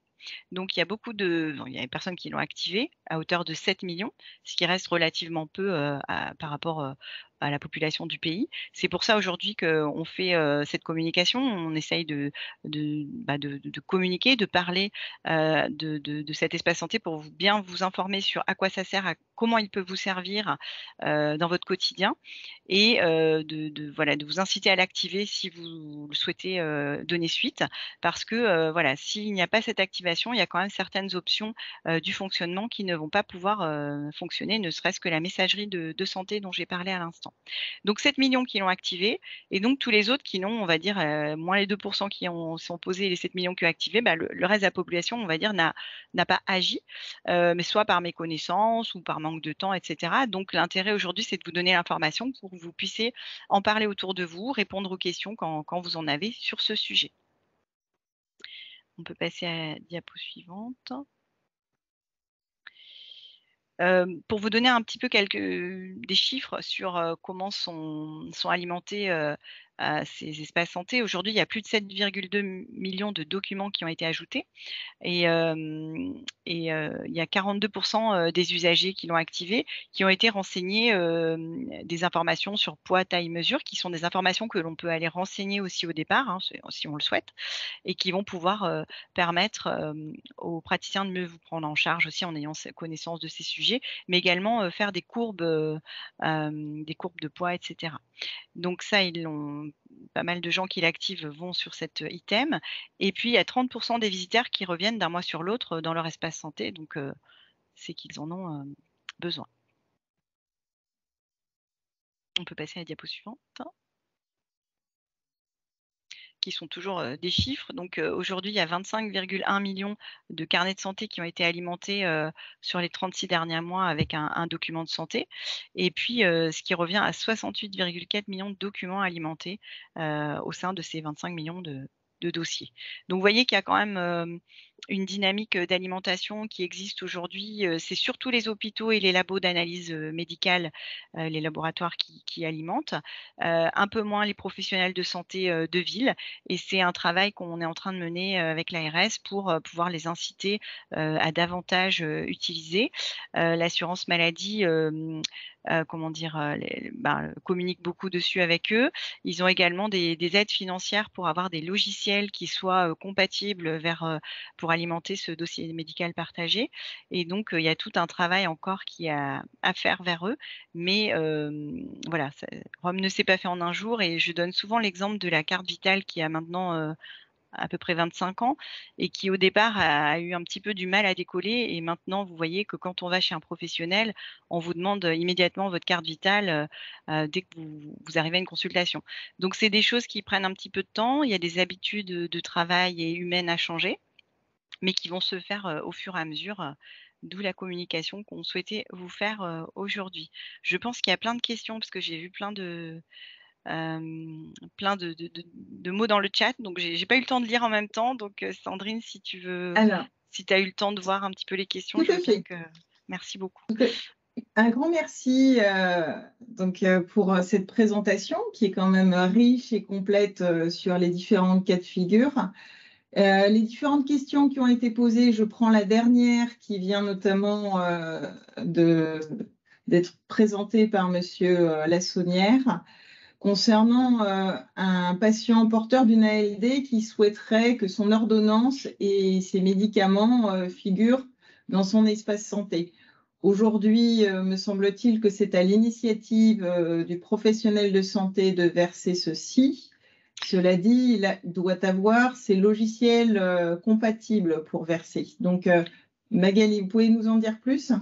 Donc, il y a il y a des personnes qui l'ont activé à hauteur de 7 millions, ce qui reste relativement peu par rapport à la population du pays. C'est pour ça aujourd'hui qu'on fait cette communication. On essaye de communiquer, de parler de cet espace santé pour bien vous informer sur à quoi ça sert, comment il peut vous servir dans votre quotidien et de vous inciter à l'activer si vous le souhaitez donner suite. Parce que voilà, s'il n'y a pas cette activation, il y a quand même certaines options du fonctionnement qui ne vont pas pouvoir fonctionner, ne serait-ce que la messagerie de santé dont j'ai parlé à l'instant. Donc 7 millions qui l'ont activé et donc tous les autres qui n'ont, on va dire, moins les 2% qui sont posés et les 7 millions qui ont activé, bah, le reste de la population, on va dire, n'a pas agi, mais soit par méconnaissance ou par manque de temps, etc. Donc l'intérêt aujourd'hui, c'est de vous donner l'information pour que vous puissiez en parler autour de vous, répondre aux questions quand vous en avez sur ce sujet. On peut passer à la diapo suivante. Pour vous donner un petit peu des chiffres sur comment sont alimentés ces espaces santé. Aujourd'hui, il y a plus de 7,2 millions de documents qui ont été ajoutés et il y a 42% des usagers qui l'ont activé, qui ont été renseignés des informations sur poids, taille, mesure, qui sont des informations que l'on peut aller renseigner aussi au départ, hein, si on le souhaite, et qui vont pouvoir permettre aux praticiens de mieux vous prendre en charge aussi en ayant connaissance de ces sujets, mais également faire des courbes de poids, etc. Donc ça, pas mal de gens qui l'activent vont sur cet item. Et puis, il y a 30% des visiteurs qui reviennent d'un mois sur l'autre dans leur espace santé. Donc, c'est qu'ils en ont besoin. On peut passer à la diapo suivante, qui sont toujours des chiffres. Donc aujourd'hui, il y a 25,1 millions de carnets de santé qui ont été alimentés sur les 36 derniers mois avec un document de santé. Et puis, ce qui revient à 68,4 millions de documents alimentés au sein de ces 25 millions de dossiers. Donc, vous voyez qu'il y a quand même une dynamique d'alimentation qui existe aujourd'hui. C'est surtout les hôpitaux et les labos d'analyse médicale, les laboratoires qui alimentent, un peu moins les professionnels de santé de ville. Et c'est un travail qu'on est en train de mener avec l'ARS pour pouvoir les inciter à davantage utiliser. L'assurance maladie communique beaucoup dessus avec eux. Ils ont également des aides financières pour avoir des logiciels qui soient compatibles pour alimenter ce dossier médical partagé. Et donc, il y a tout un travail encore qui a à faire vers eux. Mais voilà, Rome ne s'est pas fait en un jour. Et je donne souvent l'exemple de la carte vitale qui a maintenant à peu près 25 ans et qui au départ a eu un petit peu du mal à décoller et maintenant vous voyez que quand on va chez un professionnel, on vous demande immédiatement votre carte vitale dès que vous arrivez à une consultation. Donc c'est des choses qui prennent un petit peu de temps, il y a des habitudes de travail et humaines à changer, mais qui vont se faire au fur et à mesure. D'où la communication qu'on souhaitait vous faire aujourd'hui. Je pense qu'il y a plein de questions parce que j'ai vu plein de mots dans le chat, donc j'ai pas eu le temps de lire en même temps. Donc Sandrine, si tu veux, si tu as eu le temps de voir un petit peu les questions, je veux bien que... Merci beaucoup. Un grand merci pour cette présentation qui est quand même riche et complète sur les différentes cas de figure. Les différentes questions qui ont été posées, je prends la dernière qui vient notamment d'être présentée par Monsieur Lassonnière concernant un patient porteur d'une ALD qui souhaiterait que son ordonnance et ses médicaments figurent dans son espace santé. Aujourd'hui, me semble-t-il que c'est à l'initiative du professionnel de santé de verser ceci. Cela dit, il doit avoir ses logiciels compatibles pour verser. Donc, Magali, vous pouvez nous en dire plus ?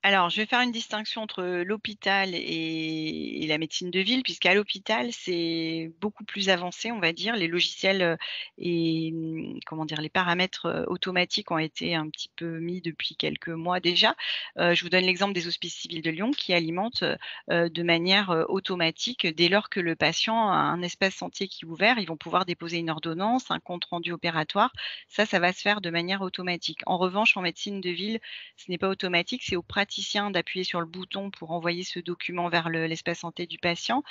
Alors, je vais faire une distinction entre l'hôpital et la médecine de ville, puisqu'à l'hôpital, c'est beaucoup plus avancé, on va dire. Les logiciels et comment dire, les paramètres automatiques ont été un petit peu mis depuis quelques mois déjà. Je vous donne l'exemple des hospices civils de Lyon qui alimentent de manière automatique, dès lors que le patient a un espace santé qui est ouvert, ils vont pouvoir déposer une ordonnance, un compte rendu opératoire. Ça va se faire de manière automatique. En revanche, en médecine de ville, ce n'est pas automatique, c'est au praticien d'appuyer sur le bouton pour envoyer ce document vers l'espace santé du patient.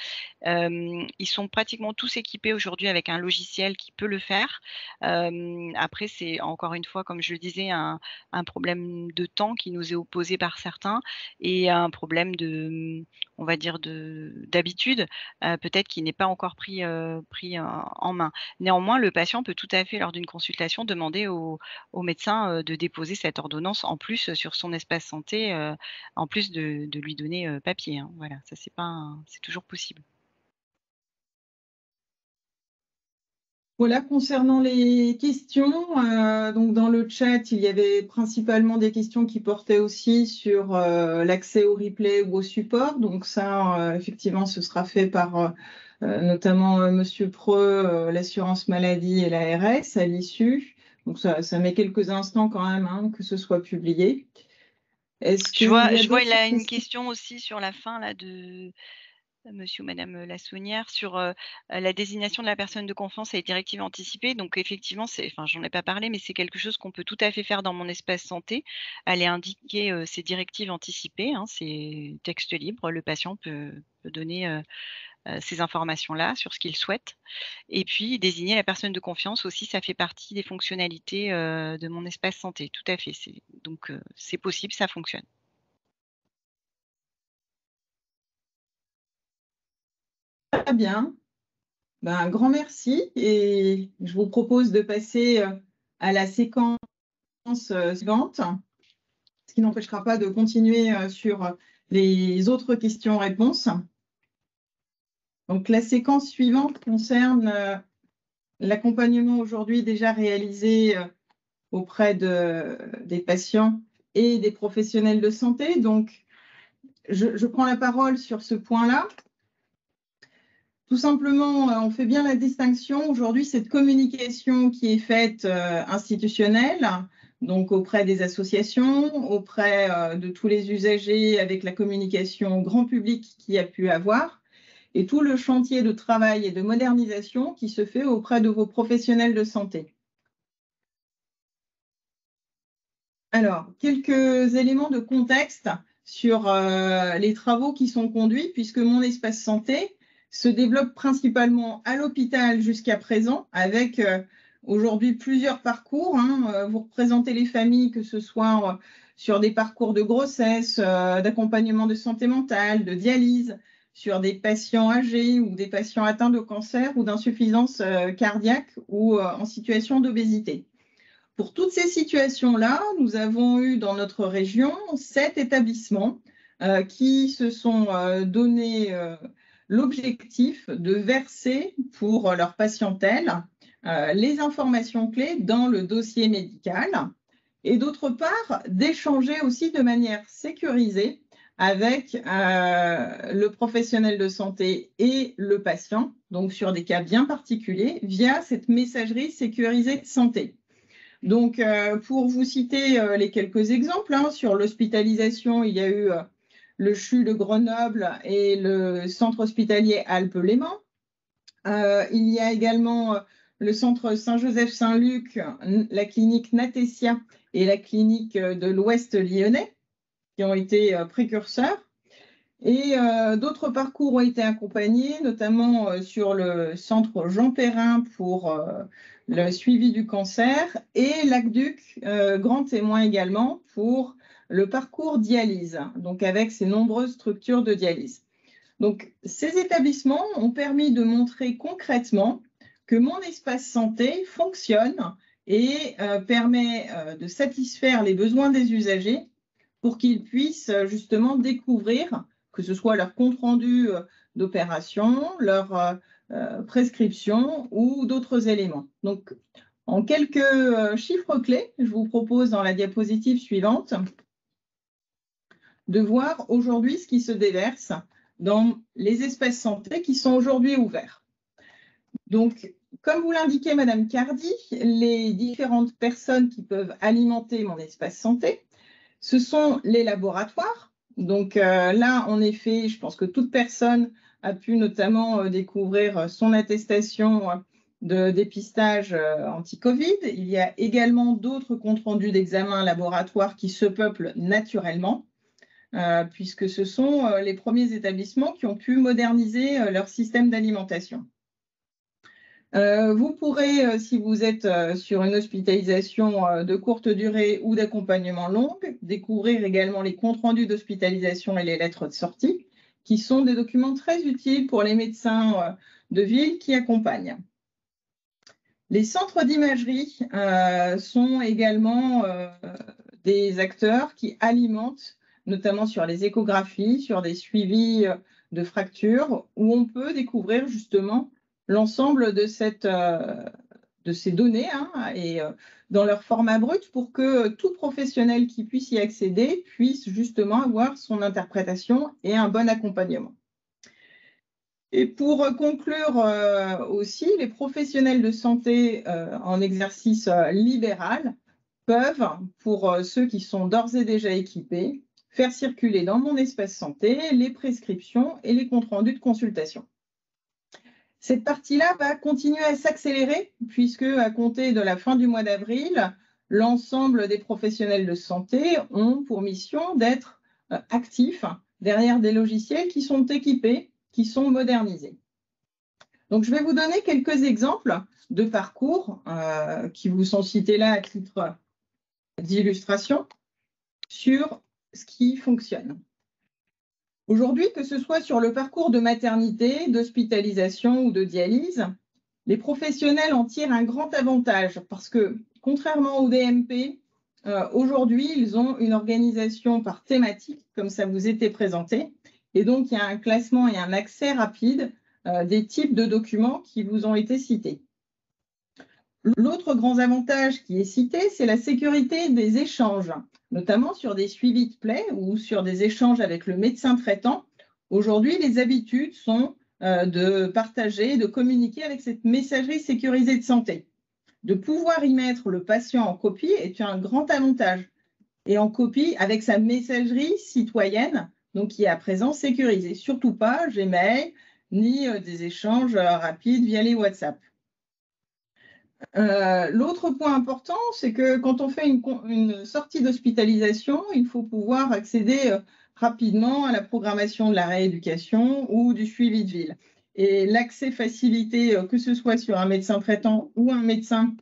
Ils sont pratiquement tous équipés aujourd'hui avec un logiciel qui peut le faire. Après, c'est encore une fois, comme je le disais, un problème de temps qui nous est opposé par certains et un problème on va dire d'habitude, peut-être qui n'est pas encore pris en main. Néanmoins, le patient peut tout à fait, lors d'une consultation, demander au médecin de déposer cette ordonnance en plus sur son espace santé, en plus de lui donner papier. Hein. Voilà, ça c'est toujours possible. Voilà, concernant les questions, donc dans le chat, il y avait principalement des questions qui portaient aussi sur l'accès au replay ou au support. Donc ça, effectivement, ce sera fait par notamment Monsieur Preux, l'assurance maladie et l'ARS à l'issue. Donc ça met quelques instants quand même hein, que ce soit publié. Je vois, il a une question aussi sur la fin là de Monsieur ou Madame Lassonnière sur la désignation de la personne de confiance et les directives anticipées. Donc effectivement, j'en ai pas parlé, mais c'est quelque chose qu'on peut tout à fait faire dans mon espace santé. Aller indiquer ces directives anticipées, hein, c'est texte libre. Le patient peut donner ces informations-là sur ce qu'il souhaite. Et puis désigner la personne de confiance aussi, ça fait partie des fonctionnalités de mon espace santé. Tout à fait. Donc c'est possible, ça fonctionne. Très bien. Ben, un grand merci et je vous propose de passer à la séquence suivante, ce qui n'empêchera pas de continuer sur les autres questions-réponses. Donc, la séquence suivante concerne l'accompagnement aujourd'hui déjà réalisé auprès des patients et des professionnels de santé. Donc, je prends la parole sur ce point-là. Tout simplement, on fait bien la distinction. Aujourd'hui, cette communication qui est faite institutionnelle, donc auprès des associations, auprès de tous les usagers, avec la communication grand public qu'il y a pu avoir, et tout le chantier de travail et de modernisation qui se fait auprès de vos professionnels de santé. Alors, quelques éléments de contexte sur les travaux qui sont conduits, puisque mon espace santé se développe principalement à l'hôpital jusqu'à présent, avec aujourd'hui plusieurs parcours. Hein. Vous représentez les familles, que ce soit sur des parcours de grossesse, d'accompagnement de santé mentale, de dialyse, sur des patients âgés ou des patients atteints de cancer ou d'insuffisance cardiaque ou en situation d'obésité. Pour toutes ces situations-là, nous avons eu dans notre région 7 établissements qui se sont donné l'objectif de verser pour leur patientèle les informations clés dans le dossier médical et d'autre part d'échanger aussi de manière sécurisée avec le professionnel de santé et le patient, donc sur des cas bien particuliers, via cette messagerie sécurisée de santé. Donc, pour vous citer les quelques exemples, hein, sur l'hospitalisation, il y a eu le CHU de Grenoble et le centre hospitalier Alpes-Léman. Il y a également le centre Saint-Joseph-Saint-Luc, la clinique Natessia et la clinique de l'Ouest lyonnais, qui ont été précurseurs. Et d'autres parcours ont été accompagnés, notamment sur le centre Jean Perrin pour le suivi du cancer et l'AqueDuc, grand témoin également, pour le parcours dialyse, donc avec ces nombreuses structures de dialyse. Donc, ces établissements ont permis de montrer concrètement que mon espace santé fonctionne et permet de satisfaire les besoins des usagers pour qu'ils puissent justement découvrir, que ce soit leur compte-rendu d'opération, leur prescription ou d'autres éléments. Donc, en quelques chiffres clés, je vous propose dans la diapositive suivante de voir aujourd'hui ce qui se déverse dans les espaces santé qui sont aujourd'hui ouverts. Donc, comme vous l'indiquait Madame Cardy, les différentes personnes qui peuvent alimenter mon espace santé, ce sont les laboratoires. Donc là, en effet, je pense que toute personne a pu notamment découvrir son attestation de dépistage anti-Covid. Il y a également d'autres comptes rendus d'examen laboratoire qui se peuplent naturellement. Puisque ce sont les premiers établissements qui ont pu moderniser leur système d'alimentation. Vous pourrez, si vous êtes sur une hospitalisation de courte durée ou d'accompagnement longue, découvrir également les comptes rendus d'hospitalisation et les lettres de sortie, qui sont des documents très utiles pour les médecins de ville qui accompagnent. Les centres d'imagerie sont également des acteurs qui alimentent notamment sur les échographies, sur des suivis de fractures, où on peut découvrir justement l'ensemble de ces données et dans leur format brut pour que tout professionnel qui puisse y accéder puisse justement avoir son interprétation et un bon accompagnement. Et pour conclure aussi, les professionnels de santé en exercice libéral peuvent, pour ceux qui sont d'ores et déjà équipés, faire circuler dans mon espace santé les prescriptions et les comptes rendus de consultation. Cette partie-là va continuer à s'accélérer puisque, à compter de la fin du mois d'avril, l'ensemble des professionnels de santé ont pour mission d'être actifs derrière des logiciels qui sont équipés, qui sont modernisés. Donc, je vais vous donner quelques exemples de parcours qui vous sont cités là à titre d'illustration sur ce qui fonctionne. Aujourd'hui, que ce soit sur le parcours de maternité, d'hospitalisation ou de dialyse, les professionnels en tirent un grand avantage parce que, contrairement au DMP, aujourd'hui, ils ont une organisation par thématique, comme ça vous était présenté, et donc il y a un classement et un accès rapide des types de documents qui vous ont été cités. L'autre grand avantage qui est cité, c'est la sécurité des échanges, notamment sur des suivis de plaie ou sur des échanges avec le médecin traitant. Aujourd'hui, les habitudes sont de partager, de communiquer avec cette messagerie sécurisée de santé. De pouvoir y mettre le patient en copie est un grand avantage. Et en copie avec sa messagerie citoyenne, donc qui est à présent sécurisée. Surtout pas Gmail, ni des échanges rapides via les WhatsApp. L'autre point important, c'est que quand on fait une sortie d'hospitalisation, il faut pouvoir accéder rapidement à la programmation de la rééducation ou du suivi de ville. Et l'accès facilité, que ce soit sur un médecin traitant ou un médecin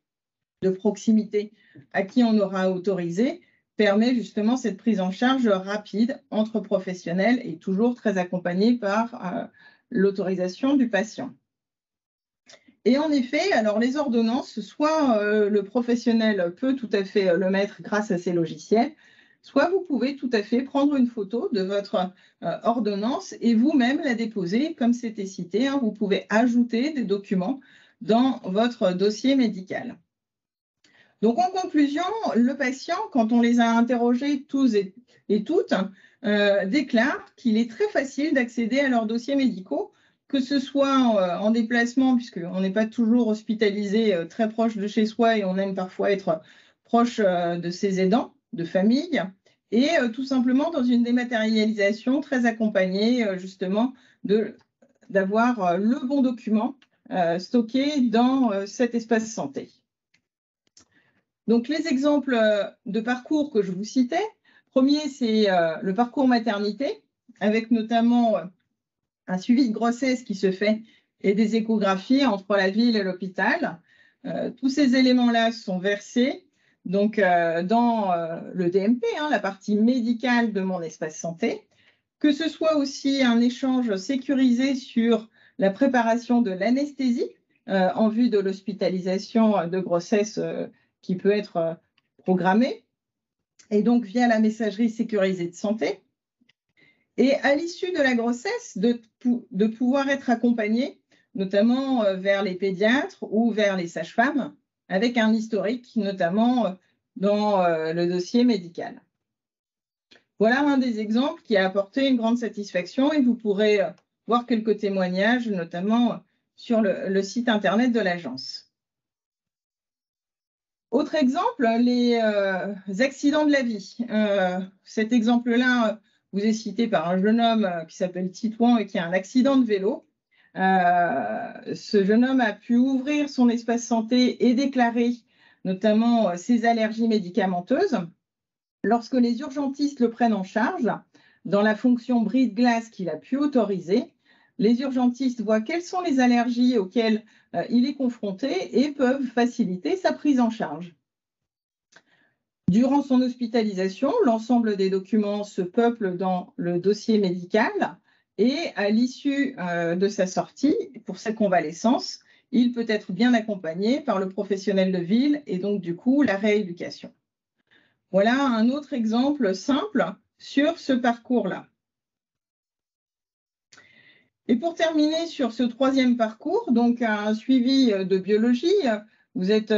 de proximité à qui on aura autorisé, permet justement cette prise en charge rapide entre professionnels et toujours très accompagnée par l'autorisation du patient. Et en effet, alors les ordonnances, soit le professionnel peut tout à fait le mettre grâce à ces logiciels, soit vous pouvez tout à fait prendre une photo de votre ordonnance et vous-même la déposer, comme c'était cité. Vous pouvez ajouter des documents dans votre dossier médical. Donc en conclusion, le patient, quand on les a interrogés tous et toutes, déclare qu'il est très facile d'accéder à leurs dossiers médicaux, que ce soit en déplacement, puisqu'on n'est pas toujours hospitalisé très proche de chez soi et on aime parfois être proche de ses aidants, de famille, et tout simplement dans une dématérialisation très accompagnée justement d'avoir le bon document stocké dans cet espace santé. Donc les exemples de parcours que je vous citais, premier c'est le parcours maternité, avec notamment un suivi de grossesse qui se fait et des échographies entre la ville et l'hôpital. Tous ces éléments-là sont versés donc dans le DMP, la partie médicale de mon espace santé, que ce soit aussi un échange sécurisé sur la préparation de l'anesthésie en vue de l'hospitalisation de grossesse qui peut être programmée, et donc via la messagerie sécurisée de santé. Et à l'issue de la grossesse, de pouvoir être accompagné, notamment vers les pédiatres ou vers les sages-femmes, avec un historique, notamment dans le dossier médical. Voilà un des exemples qui a apporté une grande satisfaction et vous pourrez voir quelques témoignages, notamment sur le site internet de l'agence. Autre exemple, les accidents de la vie. Cet exemple-là vous est cité par un jeune homme qui s'appelle Titouan et qui a un accident de vélo. Ce jeune homme a pu ouvrir son espace santé et déclarer notamment ses allergies médicamenteuses. Lorsque les urgentistes le prennent en charge, dans la fonction brise-glace qu'il a pu autoriser, les urgentistes voient quelles sont les allergies auxquelles il est confronté et peuvent faciliter sa prise en charge. Durant son hospitalisation, l'ensemble des documents se peuplent dans le dossier médical et à l'issue de sa sortie, pour sa convalescence, il peut être bien accompagné par le professionnel de ville et donc du coup la rééducation. Voilà un autre exemple simple sur ce parcours-là. Et pour terminer sur ce troisième parcours, donc un suivi de biologie, vous êtes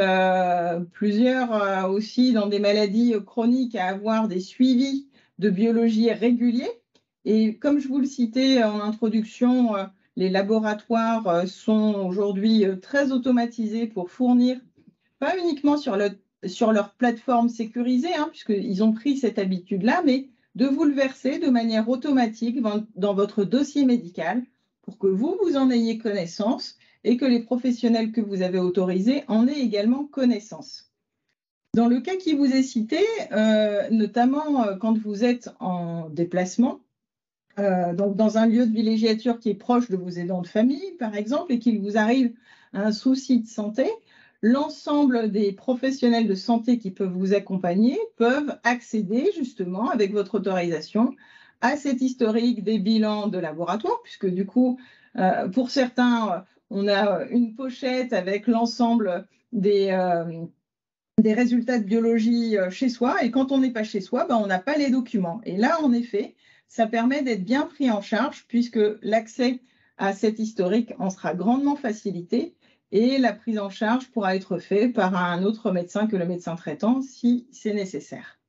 plusieurs aussi dans des maladies chroniques à avoir des suivis de biologie réguliers. Et comme je vous le citais en introduction, les laboratoires sont aujourd'hui très automatisés pour fournir, pas uniquement sur leur plateforme sécurisée, puisqu'ils ont pris cette habitude-là, mais de vous le verser de manière automatique dans votre dossier médical pour que vous en ayez connaissance et que les professionnels que vous avez autorisés en aient également connaissance. Dans le cas qui vous est cité, notamment quand vous êtes en déplacement, donc dans un lieu de villégiature qui est proche de vos aidants de famille, par exemple, et qu'il vous arrive un souci de santé, l'ensemble des professionnels de santé qui peuvent vous accompagner peuvent accéder justement, avec votre autorisation, à cet historique des bilans de laboratoire, puisque du coup, pour certains, on a une pochette avec l'ensemble des résultats de biologie chez soi, et quand on n'est pas chez soi, on n'a pas les documents. Et là, en effet, ça permet d'être bien pris en charge, puisque l'accès à cet historique en sera grandement facilité, et la prise en charge pourra être faite par un autre médecin que le médecin traitant si c'est nécessaire.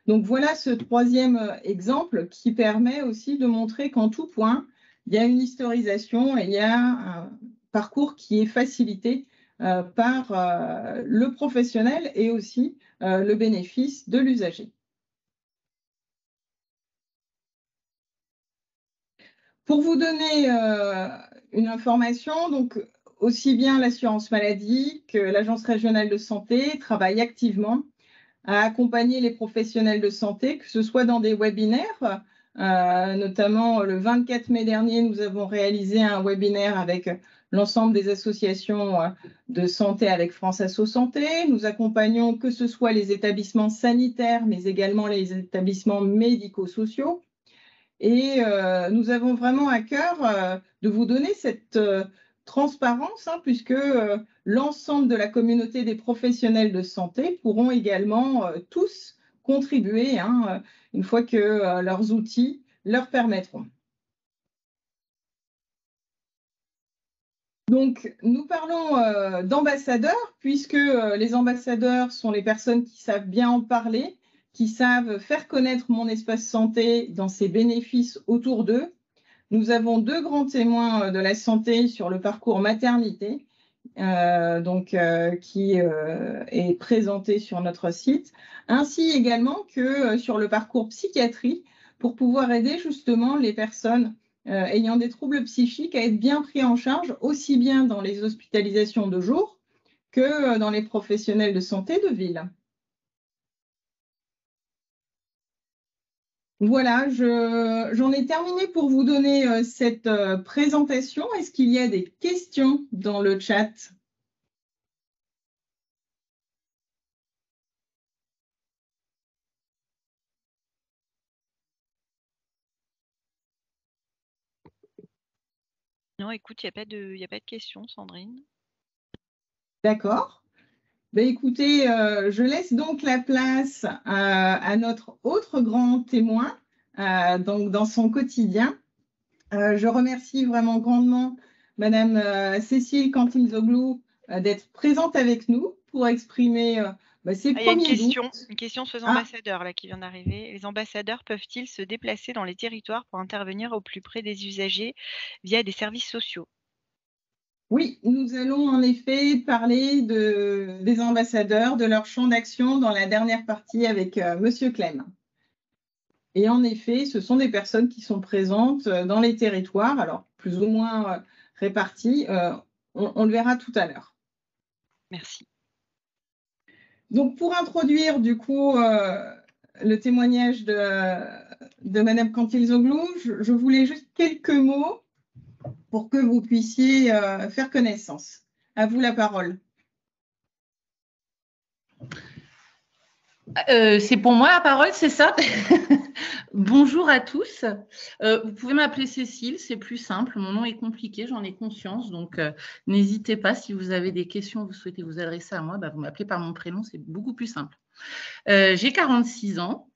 Donc voilà ce troisième exemple qui permet aussi de montrer qu'en tout point, il y a une historisation et il y a un parcours qui est facilité par le professionnel et aussi le bénéfice de l'usager. Pour vous donner une information, donc aussi bien l'assurance maladie que l'Agence régionale de santé travaillent activement à accompagner les professionnels de santé, que ce soit dans des webinaires. Notamment, le 24 mai dernier, nous avons réalisé un webinaire avec l'ensemble des associations de santé avec France Asso Santé. Nous accompagnons que ce soit les établissements sanitaires, mais également les établissements médico-sociaux. Et nous avons vraiment à cœur de vous donner cette transparence, puisque l'ensemble de la communauté des professionnels de santé pourront également tous contribuer une fois que leurs outils leur permettront. Donc, nous parlons d'ambassadeurs, puisque les ambassadeurs sont les personnes qui savent bien en parler, qui savent faire connaître mon espace santé dans ses bénéfices autour d'eux. Nous avons deux grands témoins de la santé sur le parcours maternité, qui est présenté sur notre site, ainsi également que sur le parcours psychiatrie, pour pouvoir aider justement les personnes ayant des troubles psychiques à être bien pris en charge, aussi bien dans les hospitalisations de jour que dans les professionnels de santé de ville. Voilà, j'en ai terminé pour vous donner cette présentation. Est-ce qu'il y a des questions dans le chat ? Non, écoute, il n'y a pas de questions, Sandrine. D'accord. Ben, écoutez, je laisse donc la place à notre autre grand témoin donc dans son quotidien. Je remercie vraiment grandement Madame Cécile Cantine-Zoglou d'être présente avec nous pour exprimer ses Il y a premiers doutes. une question sur les Ah. ambassadeurs là, qui vient d'arriver. Les ambassadeurs peuvent-ils se déplacer dans les territoires pour intervenir au plus près des usagers via des services sociaux? Oui, nous allons en effet parler des ambassadeurs, de leur champ d'action dans la dernière partie avec Monsieur Clem. Et en effet, ce sont des personnes qui sont présentes dans les territoires, alors plus ou moins réparties. On le verra tout à l'heure. Merci. Donc, pour introduire du coup le témoignage de Madame Cantine-Zoglou, je voulais juste quelques mots pour que vous puissiez faire connaissance. À vous la parole. C'est pour moi la parole, c'est ça? Bonjour à tous. Vous pouvez m'appeler Cécile, c'est plus simple. Mon nom est compliqué, j'en ai conscience. Donc, n'hésitez pas, si vous avez des questions, vous souhaitez vous adresser à moi, vous m'appelez par mon prénom, c'est beaucoup plus simple. J'ai 46 ans.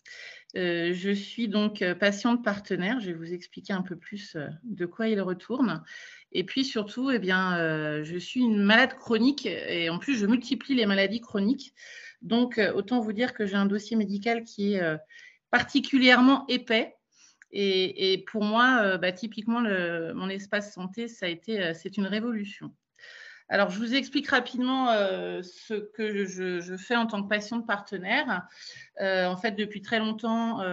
Je suis donc patiente partenaire. Je vais vous expliquer un peu plus de quoi il retourne. Et puis surtout, je suis une malade chronique et en plus, je multiplie les maladies chroniques. Donc, autant vous dire que j'ai un dossier médical qui est particulièrement épais. Et pour moi, typiquement, mon espace santé, c'est une révolution. Alors, je vous explique rapidement ce que je fais en tant que patiente partenaire. En fait, depuis très longtemps,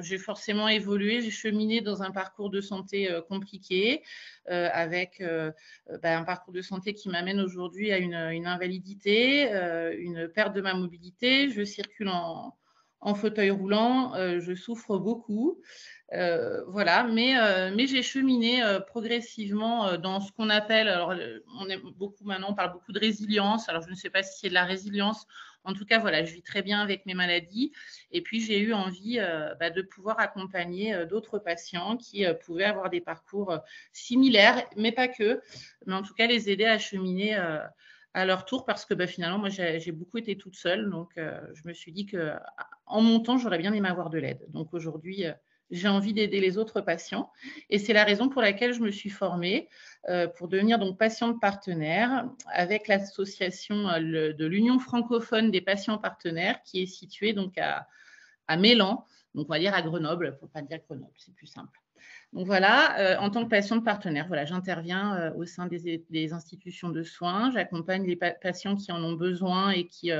j'ai forcément évolué, j'ai cheminé dans un parcours de santé compliqué, avec un parcours de santé qui m'amène aujourd'hui à une invalidité, une perte de ma mobilité. Je circule en fauteuil roulant, je souffre beaucoup. Voilà, mais j'ai cheminé progressivement dans ce qu'on appelle, alors on parle beaucoup de résilience, alors je ne sais pas si c'est de la résilience, en tout cas voilà, je vis très bien avec mes maladies et puis j'ai eu envie de pouvoir accompagner d'autres patients qui pouvaient avoir des parcours similaires, mais pas que, mais en tout cas les aider à cheminer à leur tour parce que finalement moi j'ai beaucoup été toute seule, donc je me suis dit qu'en montant j'aurais bien aimé avoir de l'aide, donc aujourd'hui j'ai envie d'aider les autres patients et c'est la raison pour laquelle je me suis formée pour devenir donc patiente partenaire avec l'association de l'Union francophone des patients partenaires qui est située donc à Mélan, donc on va dire à Grenoble, pour ne pas dire Grenoble, c'est plus simple. Donc voilà, en tant que patiente partenaire, voilà, j'interviens au sein des institutions de soins, j'accompagne les patients qui en ont besoin et qui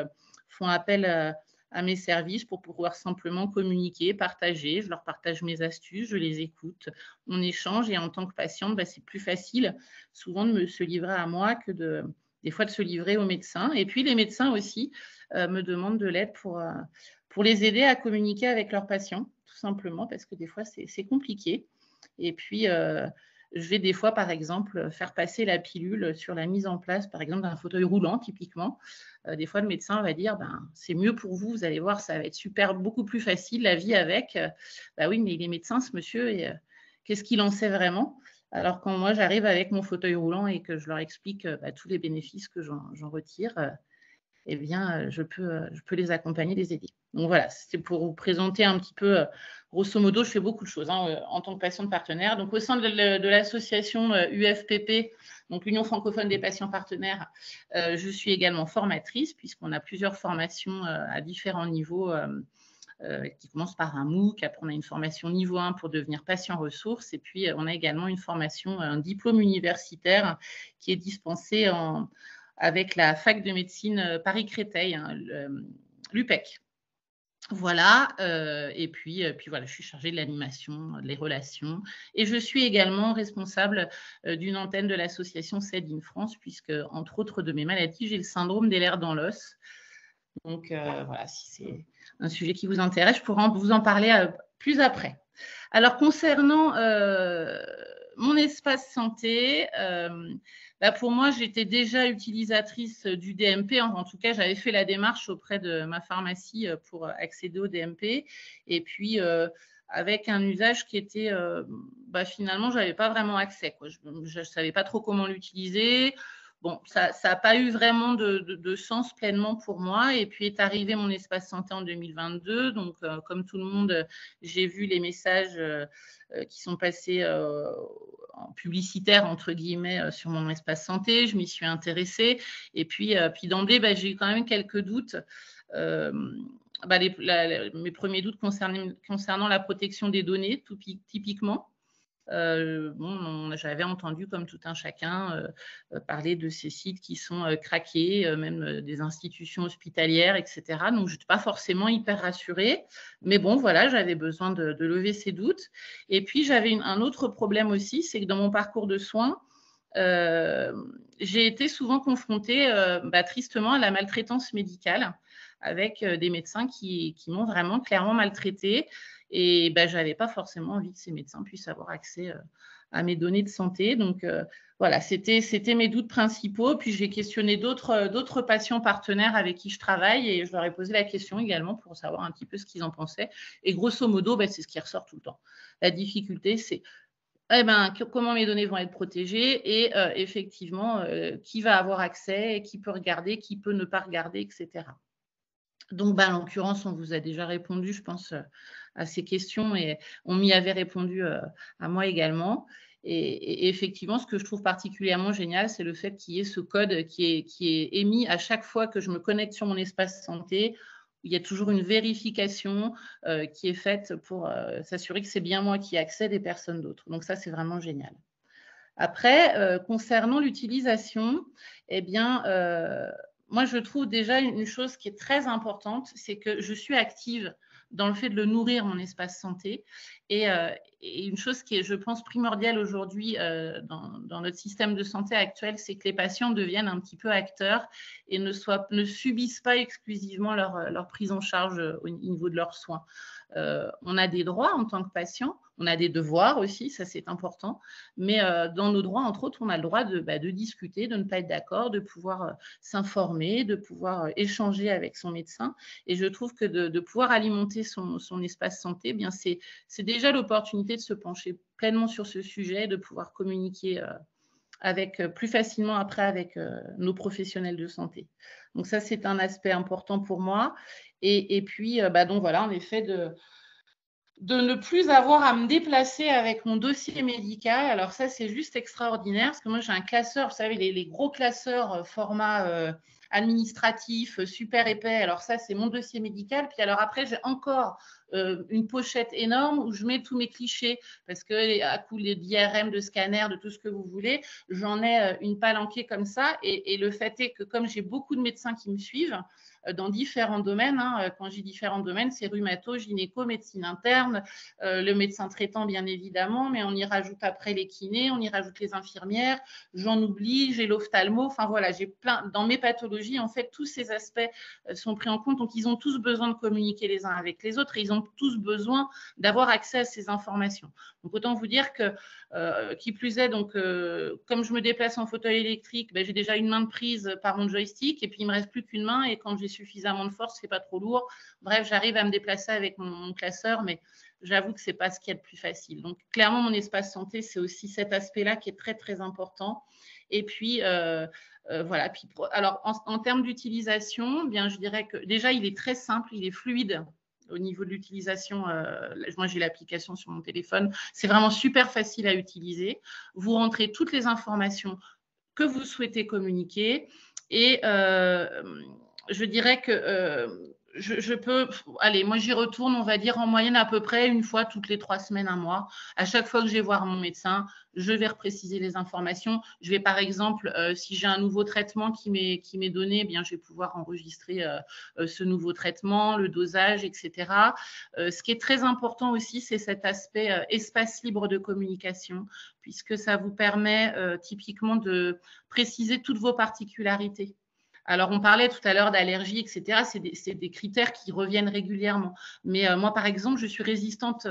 font appel à mes services pour pouvoir simplement communiquer, partager. Je leur partage mes astuces, je les écoute, on échange et en tant que patiente, c'est plus facile souvent de se livrer à moi que des fois de se livrer aux médecins. Et puis les médecins aussi me demandent de l'aide pour les aider à communiquer avec leurs patients, tout simplement parce que des fois c'est compliqué. Et puis, je vais des fois, par exemple, faire passer la pilule sur la mise en place, par exemple, d'un fauteuil roulant, typiquement. Des fois, le médecin va dire, c'est mieux pour vous, vous allez voir, ça va être super, beaucoup plus facile, la vie avec. Oui, mais il est médecin, ce monsieur, et qu'est-ce qu'il en sait vraiment? Alors, quand moi, j'arrive avec mon fauteuil roulant et que je leur explique tous les bénéfices que j'en retire, je peux les accompagner, les aider. Donc voilà, c'était pour vous présenter un petit peu, grosso modo, je fais beaucoup de choses en tant que patiente partenaire. Donc au sein de l'association UFPP, donc l'Union francophone des patients partenaires, je suis également formatrice puisqu'on a plusieurs formations à différents niveaux qui commencent par un MOOC. Après, on a une formation niveau 1 pour devenir patient ressources et puis on a également une formation, un diplôme universitaire qui est dispensé avec la fac de médecine Paris-Créteil, l'UPEC. Voilà, et puis voilà, je suis chargée de l'animation, des relations, et je suis également responsable d'une antenne de l'association CED in France, puisque, entre autres de mes maladies, j'ai le syndrome des lers dans l'os. Donc voilà, si c'est un sujet qui vous intéresse, je pourrais vous en parler plus après. Alors, concernant mon espace santé, pour moi, j'étais déjà utilisatrice du DMP. En tout cas, j'avais fait la démarche auprès de ma pharmacie pour accéder au DMP. Et puis, avec un usage qui était, finalement, je n'avais pas vraiment accès, quoi. Je ne savais pas trop comment l'utiliser. Bon, ça n'a pas eu vraiment de sens pleinement pour moi. Et puis est arrivé mon espace santé en 2022. Donc, comme tout le monde, j'ai vu les messages qui sont passés en publicitaire, entre guillemets, sur mon espace santé. Je m'y suis intéressée. Et puis d'emblée, j'ai eu quand même quelques doutes. Mes premiers doutes concernant la protection des données, typiquement. J'avais entendu, comme tout un chacun, parler de ces sites qui sont craqués, même des institutions hospitalières, etc. Donc, je n'étais pas forcément hyper rassurée. Mais bon, voilà, j'avais besoin de lever ces doutes. Et puis, j'avais un autre problème aussi, c'est que dans mon parcours de soins, j'ai été souvent confrontée, tristement, à la maltraitance médicale avec des médecins qui m'ont vraiment clairement maltraitée. Et je n'avais pas forcément envie que ces médecins puissent avoir accès à mes données de santé. Donc, voilà, c'était mes doutes principaux. Puis, j'ai questionné d'autres patients partenaires avec qui je travaille et je leur ai posé la question également pour savoir un petit peu ce qu'ils en pensaient. Et grosso modo, c'est ce qui ressort tout le temps. La difficulté, c'est comment mes données vont être protégées et effectivement, qui va avoir accès, qui peut regarder, qui peut ne pas regarder, etc. Donc, en l'occurrence, on vous a déjà répondu, je pense, à ces questions et on m'y avait répondu à moi également. Et effectivement, ce que je trouve particulièrement génial, c'est le fait qu'il y ait ce code qui est émis à chaque fois que je me connecte sur mon espace santé. Il y a toujours une vérification qui est faite pour s'assurer que c'est bien moi qui accède et personne d'autre. Donc, ça, c'est vraiment génial. Après, concernant l'utilisation, moi, je trouve déjà une chose qui est très importante, c'est que je suis active dans le fait de le nourrir, mon espace santé. Et une chose qui est, je pense, primordiale aujourd'hui dans notre système de santé actuel, c'est que les patients deviennent un petit peu acteurs et ne subissent pas exclusivement leur prise en charge au niveau de leurs soins. On a des droits en tant que patient, on a des devoirs aussi, ça c'est important, mais dans nos droits, entre autres, on a le droit de discuter, de ne pas être d'accord, de pouvoir s'informer, de pouvoir échanger avec son médecin. Et je trouve que de pouvoir alimenter son espace santé, c'est déjà l'opportunité de se pencher pleinement sur ce sujet, de pouvoir communiquer plus facilement après avec nos professionnels de santé. Donc ça, c'est un aspect important pour moi. Et puis, donc voilà, en effet, de ne plus avoir à me déplacer avec mon dossier médical. Alors ça, c'est juste extraordinaire parce que moi, j'ai un classeur, vous savez, les gros classeurs format administratif, super épais. Alors ça, c'est mon dossier médical. Puis alors après, j'ai encore une pochette énorme où je mets tous mes clichés parce que à coup d'IRM, de scanner, de tout ce que vous voulez, j'en ai une palanquée comme ça. Et le fait est que comme j'ai beaucoup de médecins qui me suivent, dans différents domaines. Quand j'ai différents domaines, c'est rhumato, gynéco, médecine interne, le médecin traitant bien évidemment, mais on y rajoute après les kinés, on y rajoute les infirmières, j'en oublie, j'ai l'ophtalmo, enfin voilà, j'ai plein, dans mes pathologies, en fait, tous ces aspects sont pris en compte, donc ils ont tous besoin de communiquer les uns avec les autres et ils ont tous besoin d'avoir accès à ces informations. Donc autant vous dire que, qui plus est, donc comme je me déplace en fauteuil électrique, j'ai déjà une main de prise par mon joystick et puis il me reste plus qu'une main et quand j'ai suffisamment de force, c'est pas trop lourd. Bref, j'arrive à me déplacer avec mon classeur, mais j'avoue que c'est pas ce qu'il y a de plus facile. Donc clairement, mon espace santé, c'est aussi cet aspect-là qui est très très important. Et puis voilà. Puis alors en termes d'utilisation, je dirais que déjà il est très simple, il est fluide. Au niveau de l'utilisation, moi j'ai l'application sur mon téléphone, c'est vraiment super facile à utiliser. Vous rentrez toutes les informations que vous souhaitez communiquer et je dirais que je peux, allez, moi j'y retourne, on va dire en moyenne à peu près une fois toutes les 3 semaines, un mois. À chaque fois que je vais voir mon médecin, je vais repréciser les informations. Je vais par exemple, si j'ai un nouveau traitement qui m'est donné, je vais pouvoir enregistrer ce nouveau traitement, le dosage, etc. Ce qui est très important aussi, c'est cet aspect espace libre de communication, puisque ça vous permet typiquement de préciser toutes vos particularités. Alors, on parlait tout à l'heure d'allergies, etc. C'est des critères qui reviennent régulièrement. Mais moi, par exemple, je suis résistante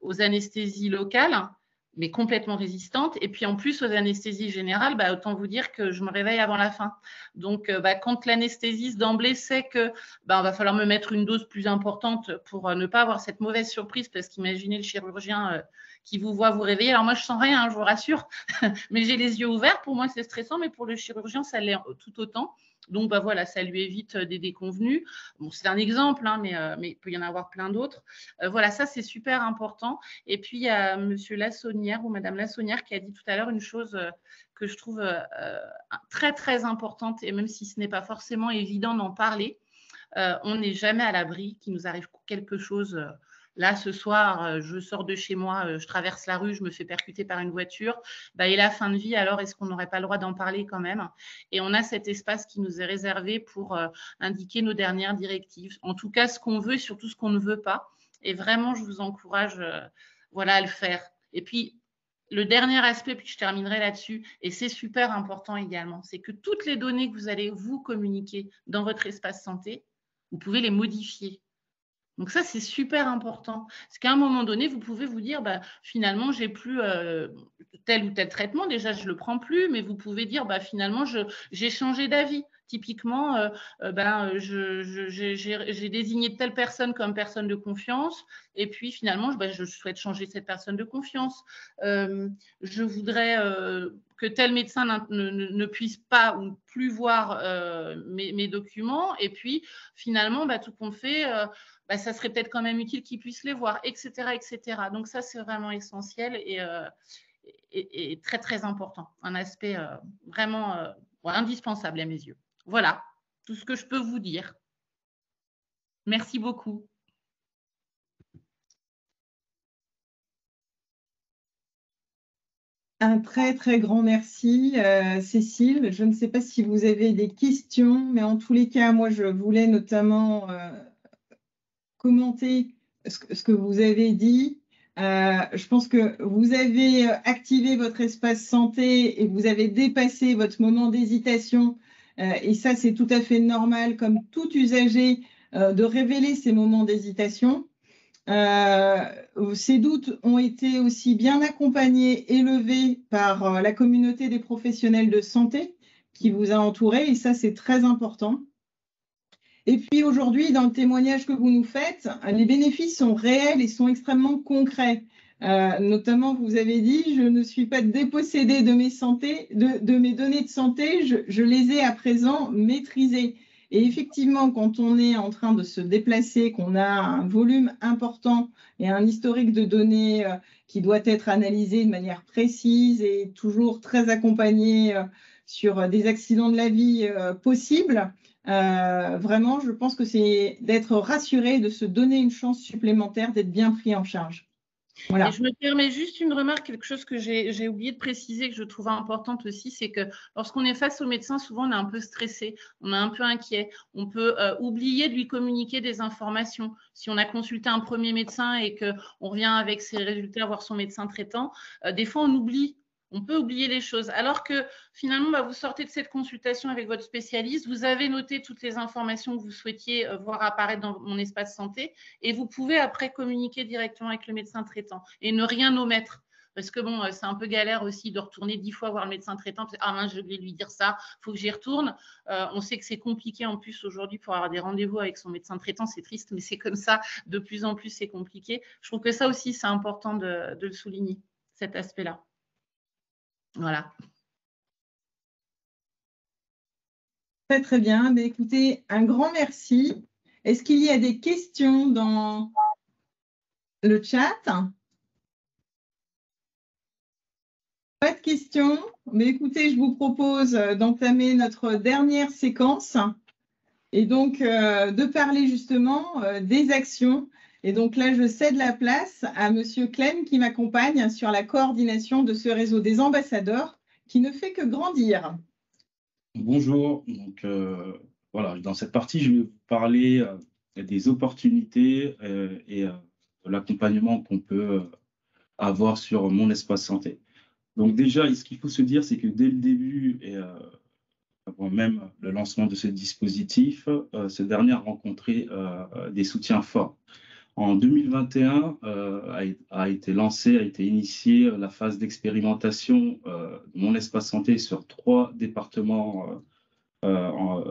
aux anesthésies locales. mais complètement résistante. Et puis en plus, aux anesthésies générales, autant vous dire que je me réveille avant la fin. Donc, quand l'anesthésiste d'emblée sait que va falloir me mettre une dose plus importante pour ne pas avoir cette mauvaise surprise, parce qu'imaginez le chirurgien qui vous voit vous réveiller. Alors moi, je sens rien, je vous rassure, mais j'ai les yeux ouverts. Pour moi, c'est stressant, mais pour le chirurgien, ça l'est tout autant. Donc, voilà, ça lui évite des déconvenus. Bon, c'est un exemple, hein, mais il peut y en avoir plein d'autres. Voilà, ça, c'est super important. Et puis, il y a monsieur Lassonnière ou madame Lassonnière qui a dit tout à l'heure une chose que je trouve très, très importante, et même si ce n'est pas forcément évident d'en parler, on n'est jamais à l'abri qu'il nous arrive quelque chose. Là, ce soir, je sors de chez moi, je traverse la rue, je me fais percuter par une voiture. Et la fin de vie, alors, est-ce qu'on n'aurait pas le droit d'en parler quand même? Et on a cet espace qui nous est réservé pour indiquer nos dernières directives. En tout cas, ce qu'on veut et surtout ce qu'on ne veut pas. Et vraiment, je vous encourage à le faire. Et puis, le dernier aspect, puis je terminerai là-dessus, et c'est super important également, c'est que toutes les données que vous allez vous communiquer dans votre espace santé, vous pouvez les modifier. Donc ça, c'est super important. Parce qu'à un moment donné, vous pouvez vous dire, finalement, j'ai plus tel ou tel traitement. Déjà, je ne le prends plus, mais vous pouvez dire, finalement, j'ai changé d'avis. Typiquement, j'ai désigné telle personne comme personne de confiance, et puis finalement, je souhaite changer cette personne de confiance. Je voudrais que tel médecin ne puisse pas ou plus voir mes documents, et puis finalement, tout compte fait, ça serait peut-être quand même utile qu'ils puissent les voir, etc., etc. Donc ça, c'est vraiment essentiel et très, très important. Un aspect vraiment indispensable à mes yeux. Voilà, tout ce que je peux vous dire. Merci beaucoup. Un très, très grand merci, Cécile. Je ne sais pas si vous avez des questions, mais en tous les cas, moi, je voulais notamment commenter ce que vous avez dit. Je pense que vous avez activé votre espace santé et vous avez dépassé votre moment d'hésitation. Et ça, c'est tout à fait normal, comme tout usager, de révéler ces moments d'hésitation. Ces doutes ont été aussi bien accompagnés et levés par la communauté des professionnels de santé qui vous a entouré, et ça, c'est très important. Et puis aujourd'hui, dans le témoignage que vous nous faites, les bénéfices sont réels et sont extrêmement concrets. Notamment, vous avez dit, je ne suis pas dépossédée de mes données de santé, je les ai à présent maîtrisées. Et effectivement, quand on est en train de se déplacer, qu'on a un volume important et un historique de données qui doit être analysé de manière précise et toujours très accompagné sur des accidents de la vie possibles, vraiment, je pense que c'est d'être rassuré, de se donner une chance supplémentaire, d'être bien pris en charge. Voilà. Et je me permets juste une remarque, quelque chose que j'ai oublié de préciser, que je trouve importante aussi, c'est que lorsqu'on est face au médecin, souvent on est un peu stressé, on est un peu inquiet, on peut oublier de lui communiquer des informations. Si on a consulté un premier médecin et qu'on revient avec ses résultats voir son médecin traitant, des fois on oublie. On peut oublier les choses. Alors que finalement, vous sortez de cette consultation avec votre spécialiste, vous avez noté toutes les informations que vous souhaitiez voir apparaître dans mon espace santé et vous pouvez après communiquer directement avec le médecin traitant et ne rien omettre. Parce que bon, c'est un peu galère aussi de retourner 10 fois voir le médecin traitant. Ah mince, je vais lui dire ça, il faut que j'y retourne. On sait que c'est compliqué en plus aujourd'hui pour avoir des rendez-vous avec son médecin traitant. C'est triste, mais c'est comme ça. De plus en plus, c'est compliqué. Je trouve que ça aussi, c'est important de le souligner, cet aspect-là. Voilà. Très, très bien. Mais écoutez, un grand merci. Est-ce qu'il y a des questions dans le chat? Pas de questions. Mais écoutez, je vous propose d'entamer notre dernière séquence et donc de parler justement des actions. Et donc là, je cède la place à Monsieur Clem qui m'accompagne sur la coordination de ce réseau des ambassadeurs qui ne fait que grandir. Bonjour. Donc, voilà, dans cette partie, je vais vous parler des opportunités et de l'accompagnement qu'on peut avoir sur mon espace santé. Donc déjà, ce qu'il faut se dire, c'est que dès le début et avant même le lancement de ce dispositif, ce dernier a rencontré des soutiens forts. En 2021, a été lancée, a été initiée la phase d'expérimentation de Mon Espace Santé sur 3 départements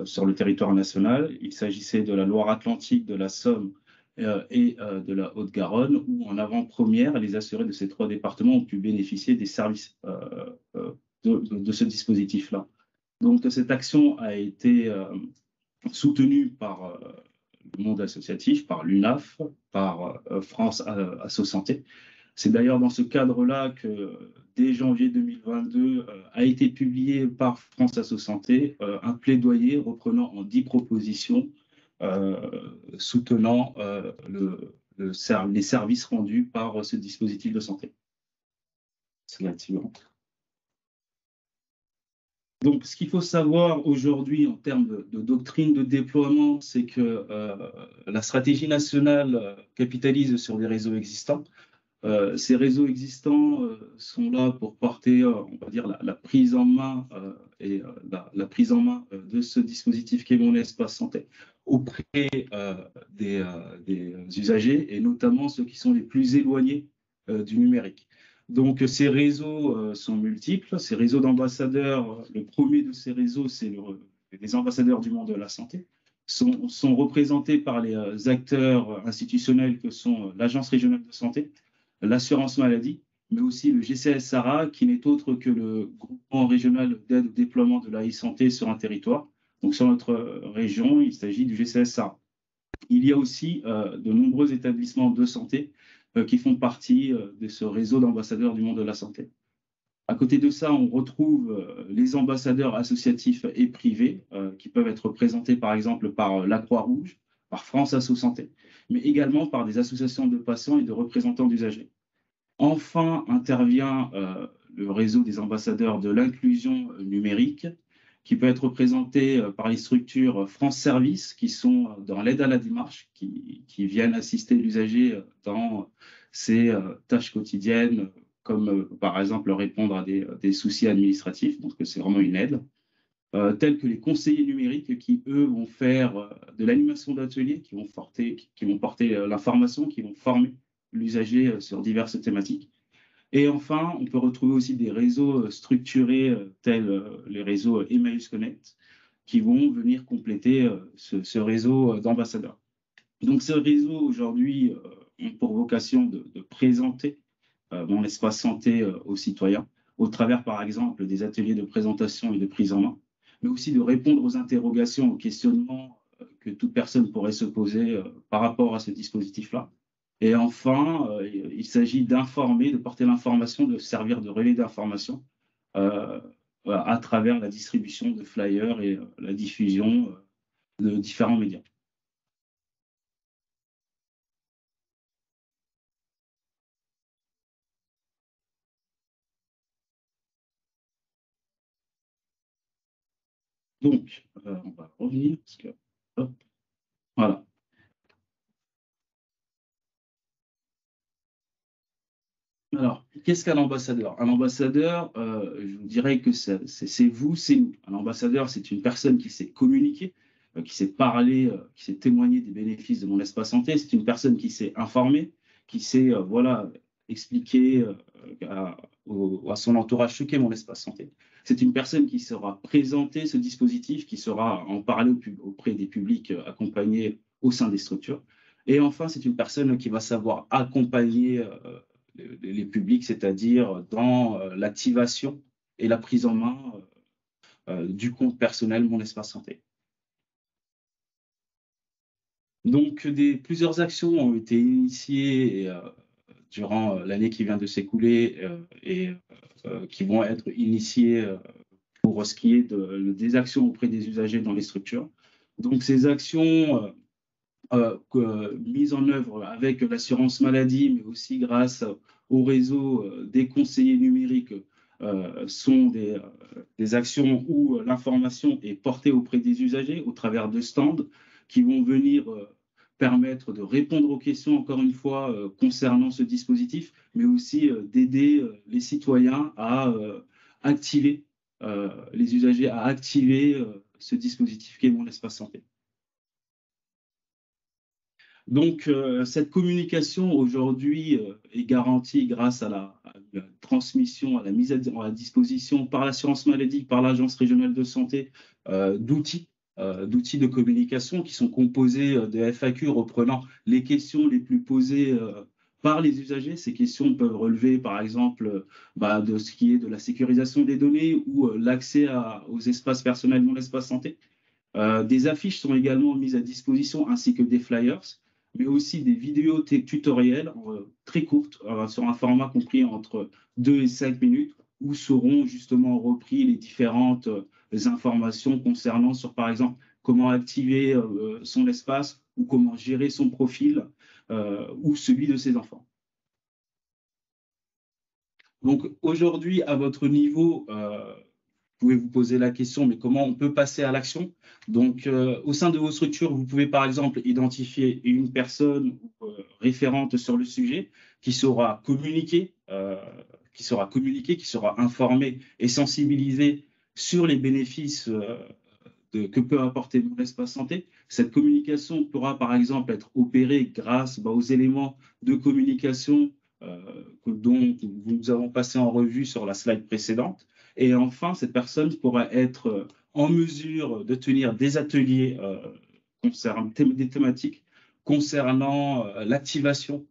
sur le territoire national. Il s'agissait de la Loire-Atlantique, de la Somme et de la Haute-Garonne, où en avant-première, les assurés de ces 3 départements ont pu bénéficier des services de ce dispositif-là. Donc, cette action a été soutenue par le monde associatif, par l'UNAF, par France Asso Santé. C'est d'ailleurs dans ce cadre-là que, dès janvier 2022, a été publié par France Asso Santé un plaidoyer reprenant en 10 propositions soutenant les services rendus par ce dispositif de santé. Slide suivante. Donc, ce qu'il faut savoir aujourd'hui en termes de doctrine de déploiement, c'est que la stratégie nationale capitalise sur des réseaux existants. Ces réseaux existants sont là pour porter, on va dire, la prise en main la prise en main de ce dispositif qu'est Mon Espace Santé auprès des usagers et notamment ceux qui sont les plus éloignés du numérique. Donc, ces réseaux sont multiples. Ces réseaux d'ambassadeurs, le premier de ces réseaux, c'est les ambassadeurs du monde de la santé, sont représentés par les acteurs institutionnels que sont l'Agence régionale de santé, l'assurance maladie, mais aussi le GCS-SARA, qui n'est autre que le groupement régional d'aide au déploiement de l'e-santé sur un territoire. Donc, sur notre région, il s'agit du GCS-SARA. Il y a aussi de nombreux établissements de santé qui font partie de ce réseau d'ambassadeurs du monde de la santé. À côté de ça, on retrouve les ambassadeurs associatifs et privés qui peuvent être représentés par exemple par la Croix-Rouge, par France Asso Santé, mais également par des associations de patients et de représentants d'usagers. Enfin, intervient le réseau des ambassadeurs de l'inclusion numérique, qui peut être représenté par les structures France Service, qui sont dans l'aide à la démarche, qui viennent assister l'usager dans ses tâches quotidiennes, comme par exemple répondre à des soucis administratifs, donc c'est vraiment une aide, tels que les conseillers numériques qui, eux, vont faire de l'animation d'ateliers, qui vont porter l'information, qui vont former l'usager sur diverses thématiques. Et enfin, on peut retrouver aussi des réseaux structurés tels les réseaux Emmaüs Connect qui vont venir compléter ce réseau d'ambassadeurs. Donc, ces réseaux aujourd'hui ont pour vocation de présenter Mon Espace Santé aux citoyens au travers, par exemple, des ateliers de présentation et de prise en main, mais aussi de répondre aux interrogations, aux questionnements que toute personne pourrait se poser par rapport à ce dispositif-là. Et enfin, il s'agit d'informer, de porter l'information, de servir de relais d'information à travers la distribution de flyers et la diffusion de différents médias. Donc, on va revenir parce que, hop, voilà. Alors, qu'est-ce qu'un ambassadeur? Un ambassadeur, je vous dirais que c'est vous, c'est nous. Un ambassadeur, c'est une personne qui sait communiquer, qui sait parler, qui sait témoigner des bénéfices de Mon Espace Santé. C'est une personne qui sait informer, qui sait voilà, expliquer à son entourage ce qu'est Mon Espace Santé. C'est une personne qui saura présenter ce dispositif, qui saura en parler auprès des publics accompagnés au sein des structures. Et enfin, c'est une personne qui va savoir accompagner les publics, c'est-à-dire dans l'activation et la prise en main du compte personnel Mon Espace Santé. Donc, plusieurs actions ont été initiées durant l'année qui vient de s'écouler et qui vont être initiées pour ce qui est des actions auprès des usagers dans les structures. Donc, ces actions mises en œuvre avec l'assurance maladie, mais aussi grâce au réseau des conseillers numériques, sont des actions où l'information est portée auprès des usagers au travers de stands qui vont venir permettre de répondre aux questions, encore une fois, concernant ce dispositif, mais aussi d'aider les citoyens à activer, les usagers à activer ce dispositif qui est Mon Espace Santé. Donc, cette communication aujourd'hui est garantie grâce à la transmission, à la mise à disposition par l'assurance maladie, par l'Agence régionale de santé, d'outils de communication qui sont composés de FAQ reprenant les questions les plus posées par les usagers. Ces questions peuvent relever, par exemple, de ce qui est de la sécurisation des données ou l'accès aux espaces personnels non espace santé. Des affiches sont également mises à disposition ainsi que des flyers, mais aussi des vidéos tutoriels très courtes sur un format compris entre 2 et 5 minutes où seront justement repris les différentes informations concernant sur, par exemple, comment activer son espace ou comment gérer son profil ou celui de ses enfants. Donc aujourd'hui, à votre niveau, vous pouvez vous poser la question, mais comment on peut passer à l'action? Donc, au sein de vos structures, vous pouvez par exemple identifier une personne référente sur le sujet qui saura communiquer, qui sera informée et sensibilisée sur les bénéfices que peut apporter mon espace santé. Cette communication pourra par exemple être opérée grâce aux éléments de communication dont nous avons passé en revue sur la slide précédente. Et enfin, cette personne pourra être en mesure de tenir des ateliers concernant des thématiques concernant l'activation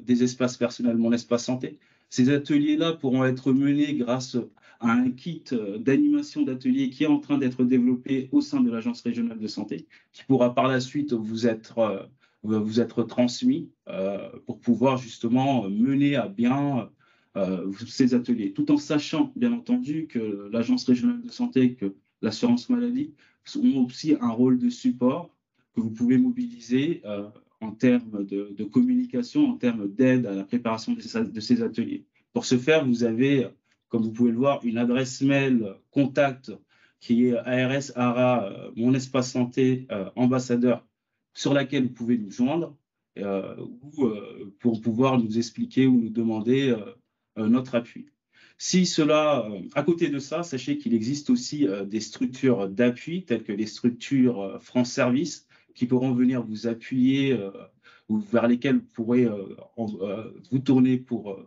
des espaces personnels Mon Espace Santé. Ces ateliers-là pourront être menés grâce à un kit d'animation d'ateliers qui est en train d'être développé au sein de l'Agence régionale de santé, qui pourra par la suite vous être transmis pour pouvoir justement mener à bien ces ateliers, tout en sachant, bien entendu, que l'Agence régionale de santé, que l'assurance maladie ont aussi un rôle de support que vous pouvez mobiliser en termes de communication, en termes d'aide à la préparation de ces ateliers. Pour ce faire, vous avez, comme vous pouvez le voir, une adresse mail contact qui est ARS-ARA, Mon Espace Santé, ambassadeur, sur laquelle vous pouvez nous joindre ou pour pouvoir nous expliquer ou nous demander notre appui. Si cela, à côté de ça, sachez qu'il existe aussi des structures d'appui telles que les structures France Service qui pourront venir vous appuyer ou vers lesquelles vous pourrez vous tourner pour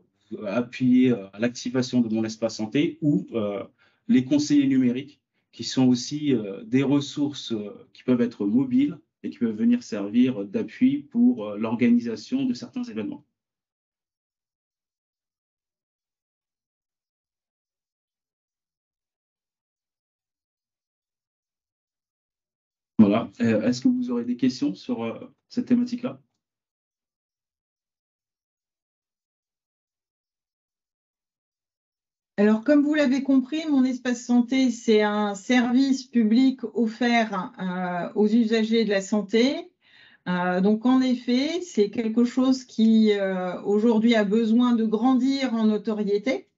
appuyer à l'activation de Mon Espace Santé ou les conseillers numériques qui sont aussi des ressources qui peuvent être mobiles et qui peuvent venir servir d'appui pour l'organisation de certains événements. Voilà. Est-ce que vous aurez des questions sur cette thématique-là? Alors, comme vous l'avez compris, Mon Espace Santé, c'est un service public offert aux usagers de la santé. Donc, en effet, c'est quelque chose qui, aujourd'hui, a besoin de grandir en notoriété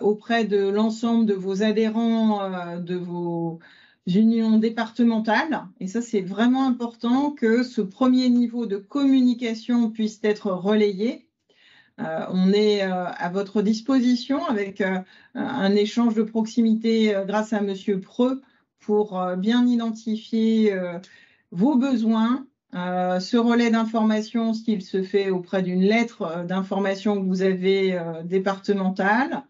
auprès de l'ensemble de vos adhérents, de vos unions départementales. Et ça, c'est vraiment important que ce premier niveau de communication puisse être relayé. On est à votre disposition avec un échange de proximité grâce à Monsieur Preux pour bien identifier vos besoins. Ce relais d'information, s'il se fait auprès d'une lettre d'information que vous avez départementale,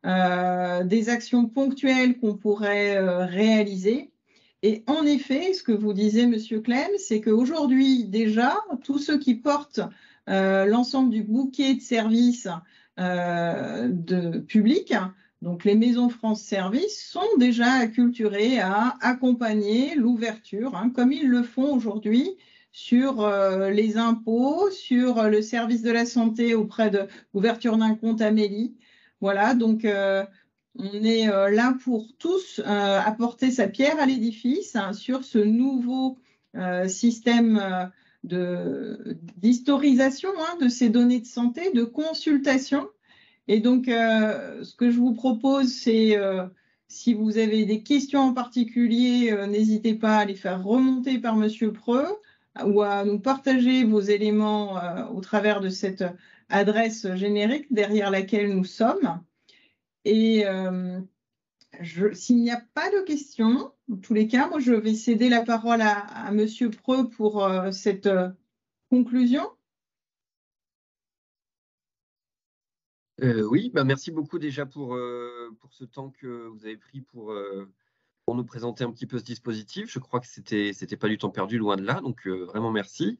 des actions ponctuelles qu'on pourrait réaliser. Et en effet, ce que vous disiez, Monsieur Clem, c'est qu'aujourd'hui, déjà, tous ceux qui portent l'ensemble du bouquet de services publics, donc les maisons France Service, sont déjà acculturés à accompagner l'ouverture, comme ils le font aujourd'hui, sur les impôts, sur le service de la santé auprès de l'ouverture d'un compte Amélie. Voilà, donc on est là pour tous apporter sa pierre à l'édifice sur ce nouveau système d'historisation de ces données de santé, de consultation. Et donc, ce que je vous propose, c'est si vous avez des questions en particulier, n'hésitez pas à les faire remonter par Monsieur Preux ou à nous partager vos éléments au travers de cette adresse générique derrière laquelle nous sommes. Et s'il n'y a pas de questions, en tous les cas, moi, je vais céder la parole à Monsieur Preux pour cette conclusion? Oui, merci beaucoup déjà pour ce temps que vous avez pris pour nous présenter un petit peu ce dispositif. Je crois que c'était pas du temps perdu, loin de là, donc vraiment merci.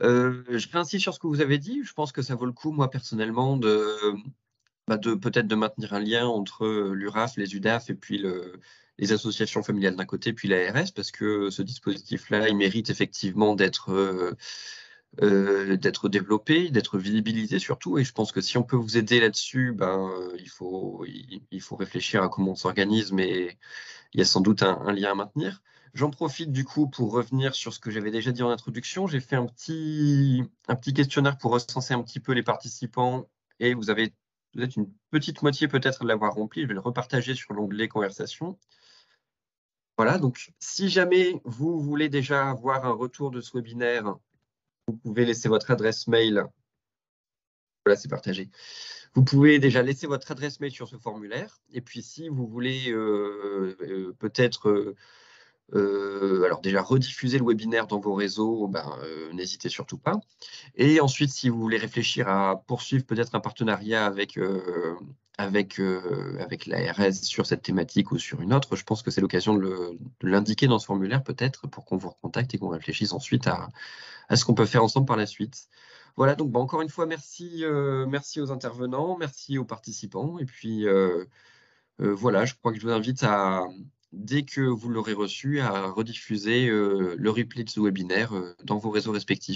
Je réinsiste sur ce que vous avez dit. Je pense que ça vaut le coup, moi personnellement, de peut-être de maintenir un lien entre l'URAF, les UDAF et puis les associations familiales d'un côté, puis l'ARS, parce que ce dispositif-là, il mérite effectivement d'être développé, d'être visibilisé surtout. Et je pense que si on peut vous aider là-dessus, il faut réfléchir à comment on s'organise, mais il y a sans doute un lien à maintenir. J'en profite du coup pour revenir sur ce que j'avais déjà dit en introduction. J'ai fait un petit questionnaire pour recenser un petit peu les participants et vous êtes une petite moitié peut-être de l'avoir rempli. Je vais le repartager sur l'onglet conversation. Voilà, donc si jamais vous voulez déjà avoir un retour de ce webinaire, vous pouvez laisser votre adresse mail. Voilà, c'est partagé. Vous pouvez déjà laisser votre adresse mail sur ce formulaire. Et puis si vous voulez peut-être alors déjà rediffuser le webinaire dans vos réseaux, n'hésitez surtout pas. Et ensuite, si vous voulez réfléchir à poursuivre peut-être un partenariat avec l'ARS sur cette thématique ou sur une autre, je pense que c'est l'occasion de l'indiquer dans ce formulaire peut-être pour qu'on vous recontacte et qu'on réfléchisse ensuite à ce qu'on peut faire ensemble par la suite. Voilà, donc encore une fois, merci aux intervenants, merci aux participants. Et puis voilà, je crois que je vous invite dès que vous l'aurez reçu, à rediffuser le replay de ce webinaire dans vos réseaux respectifs.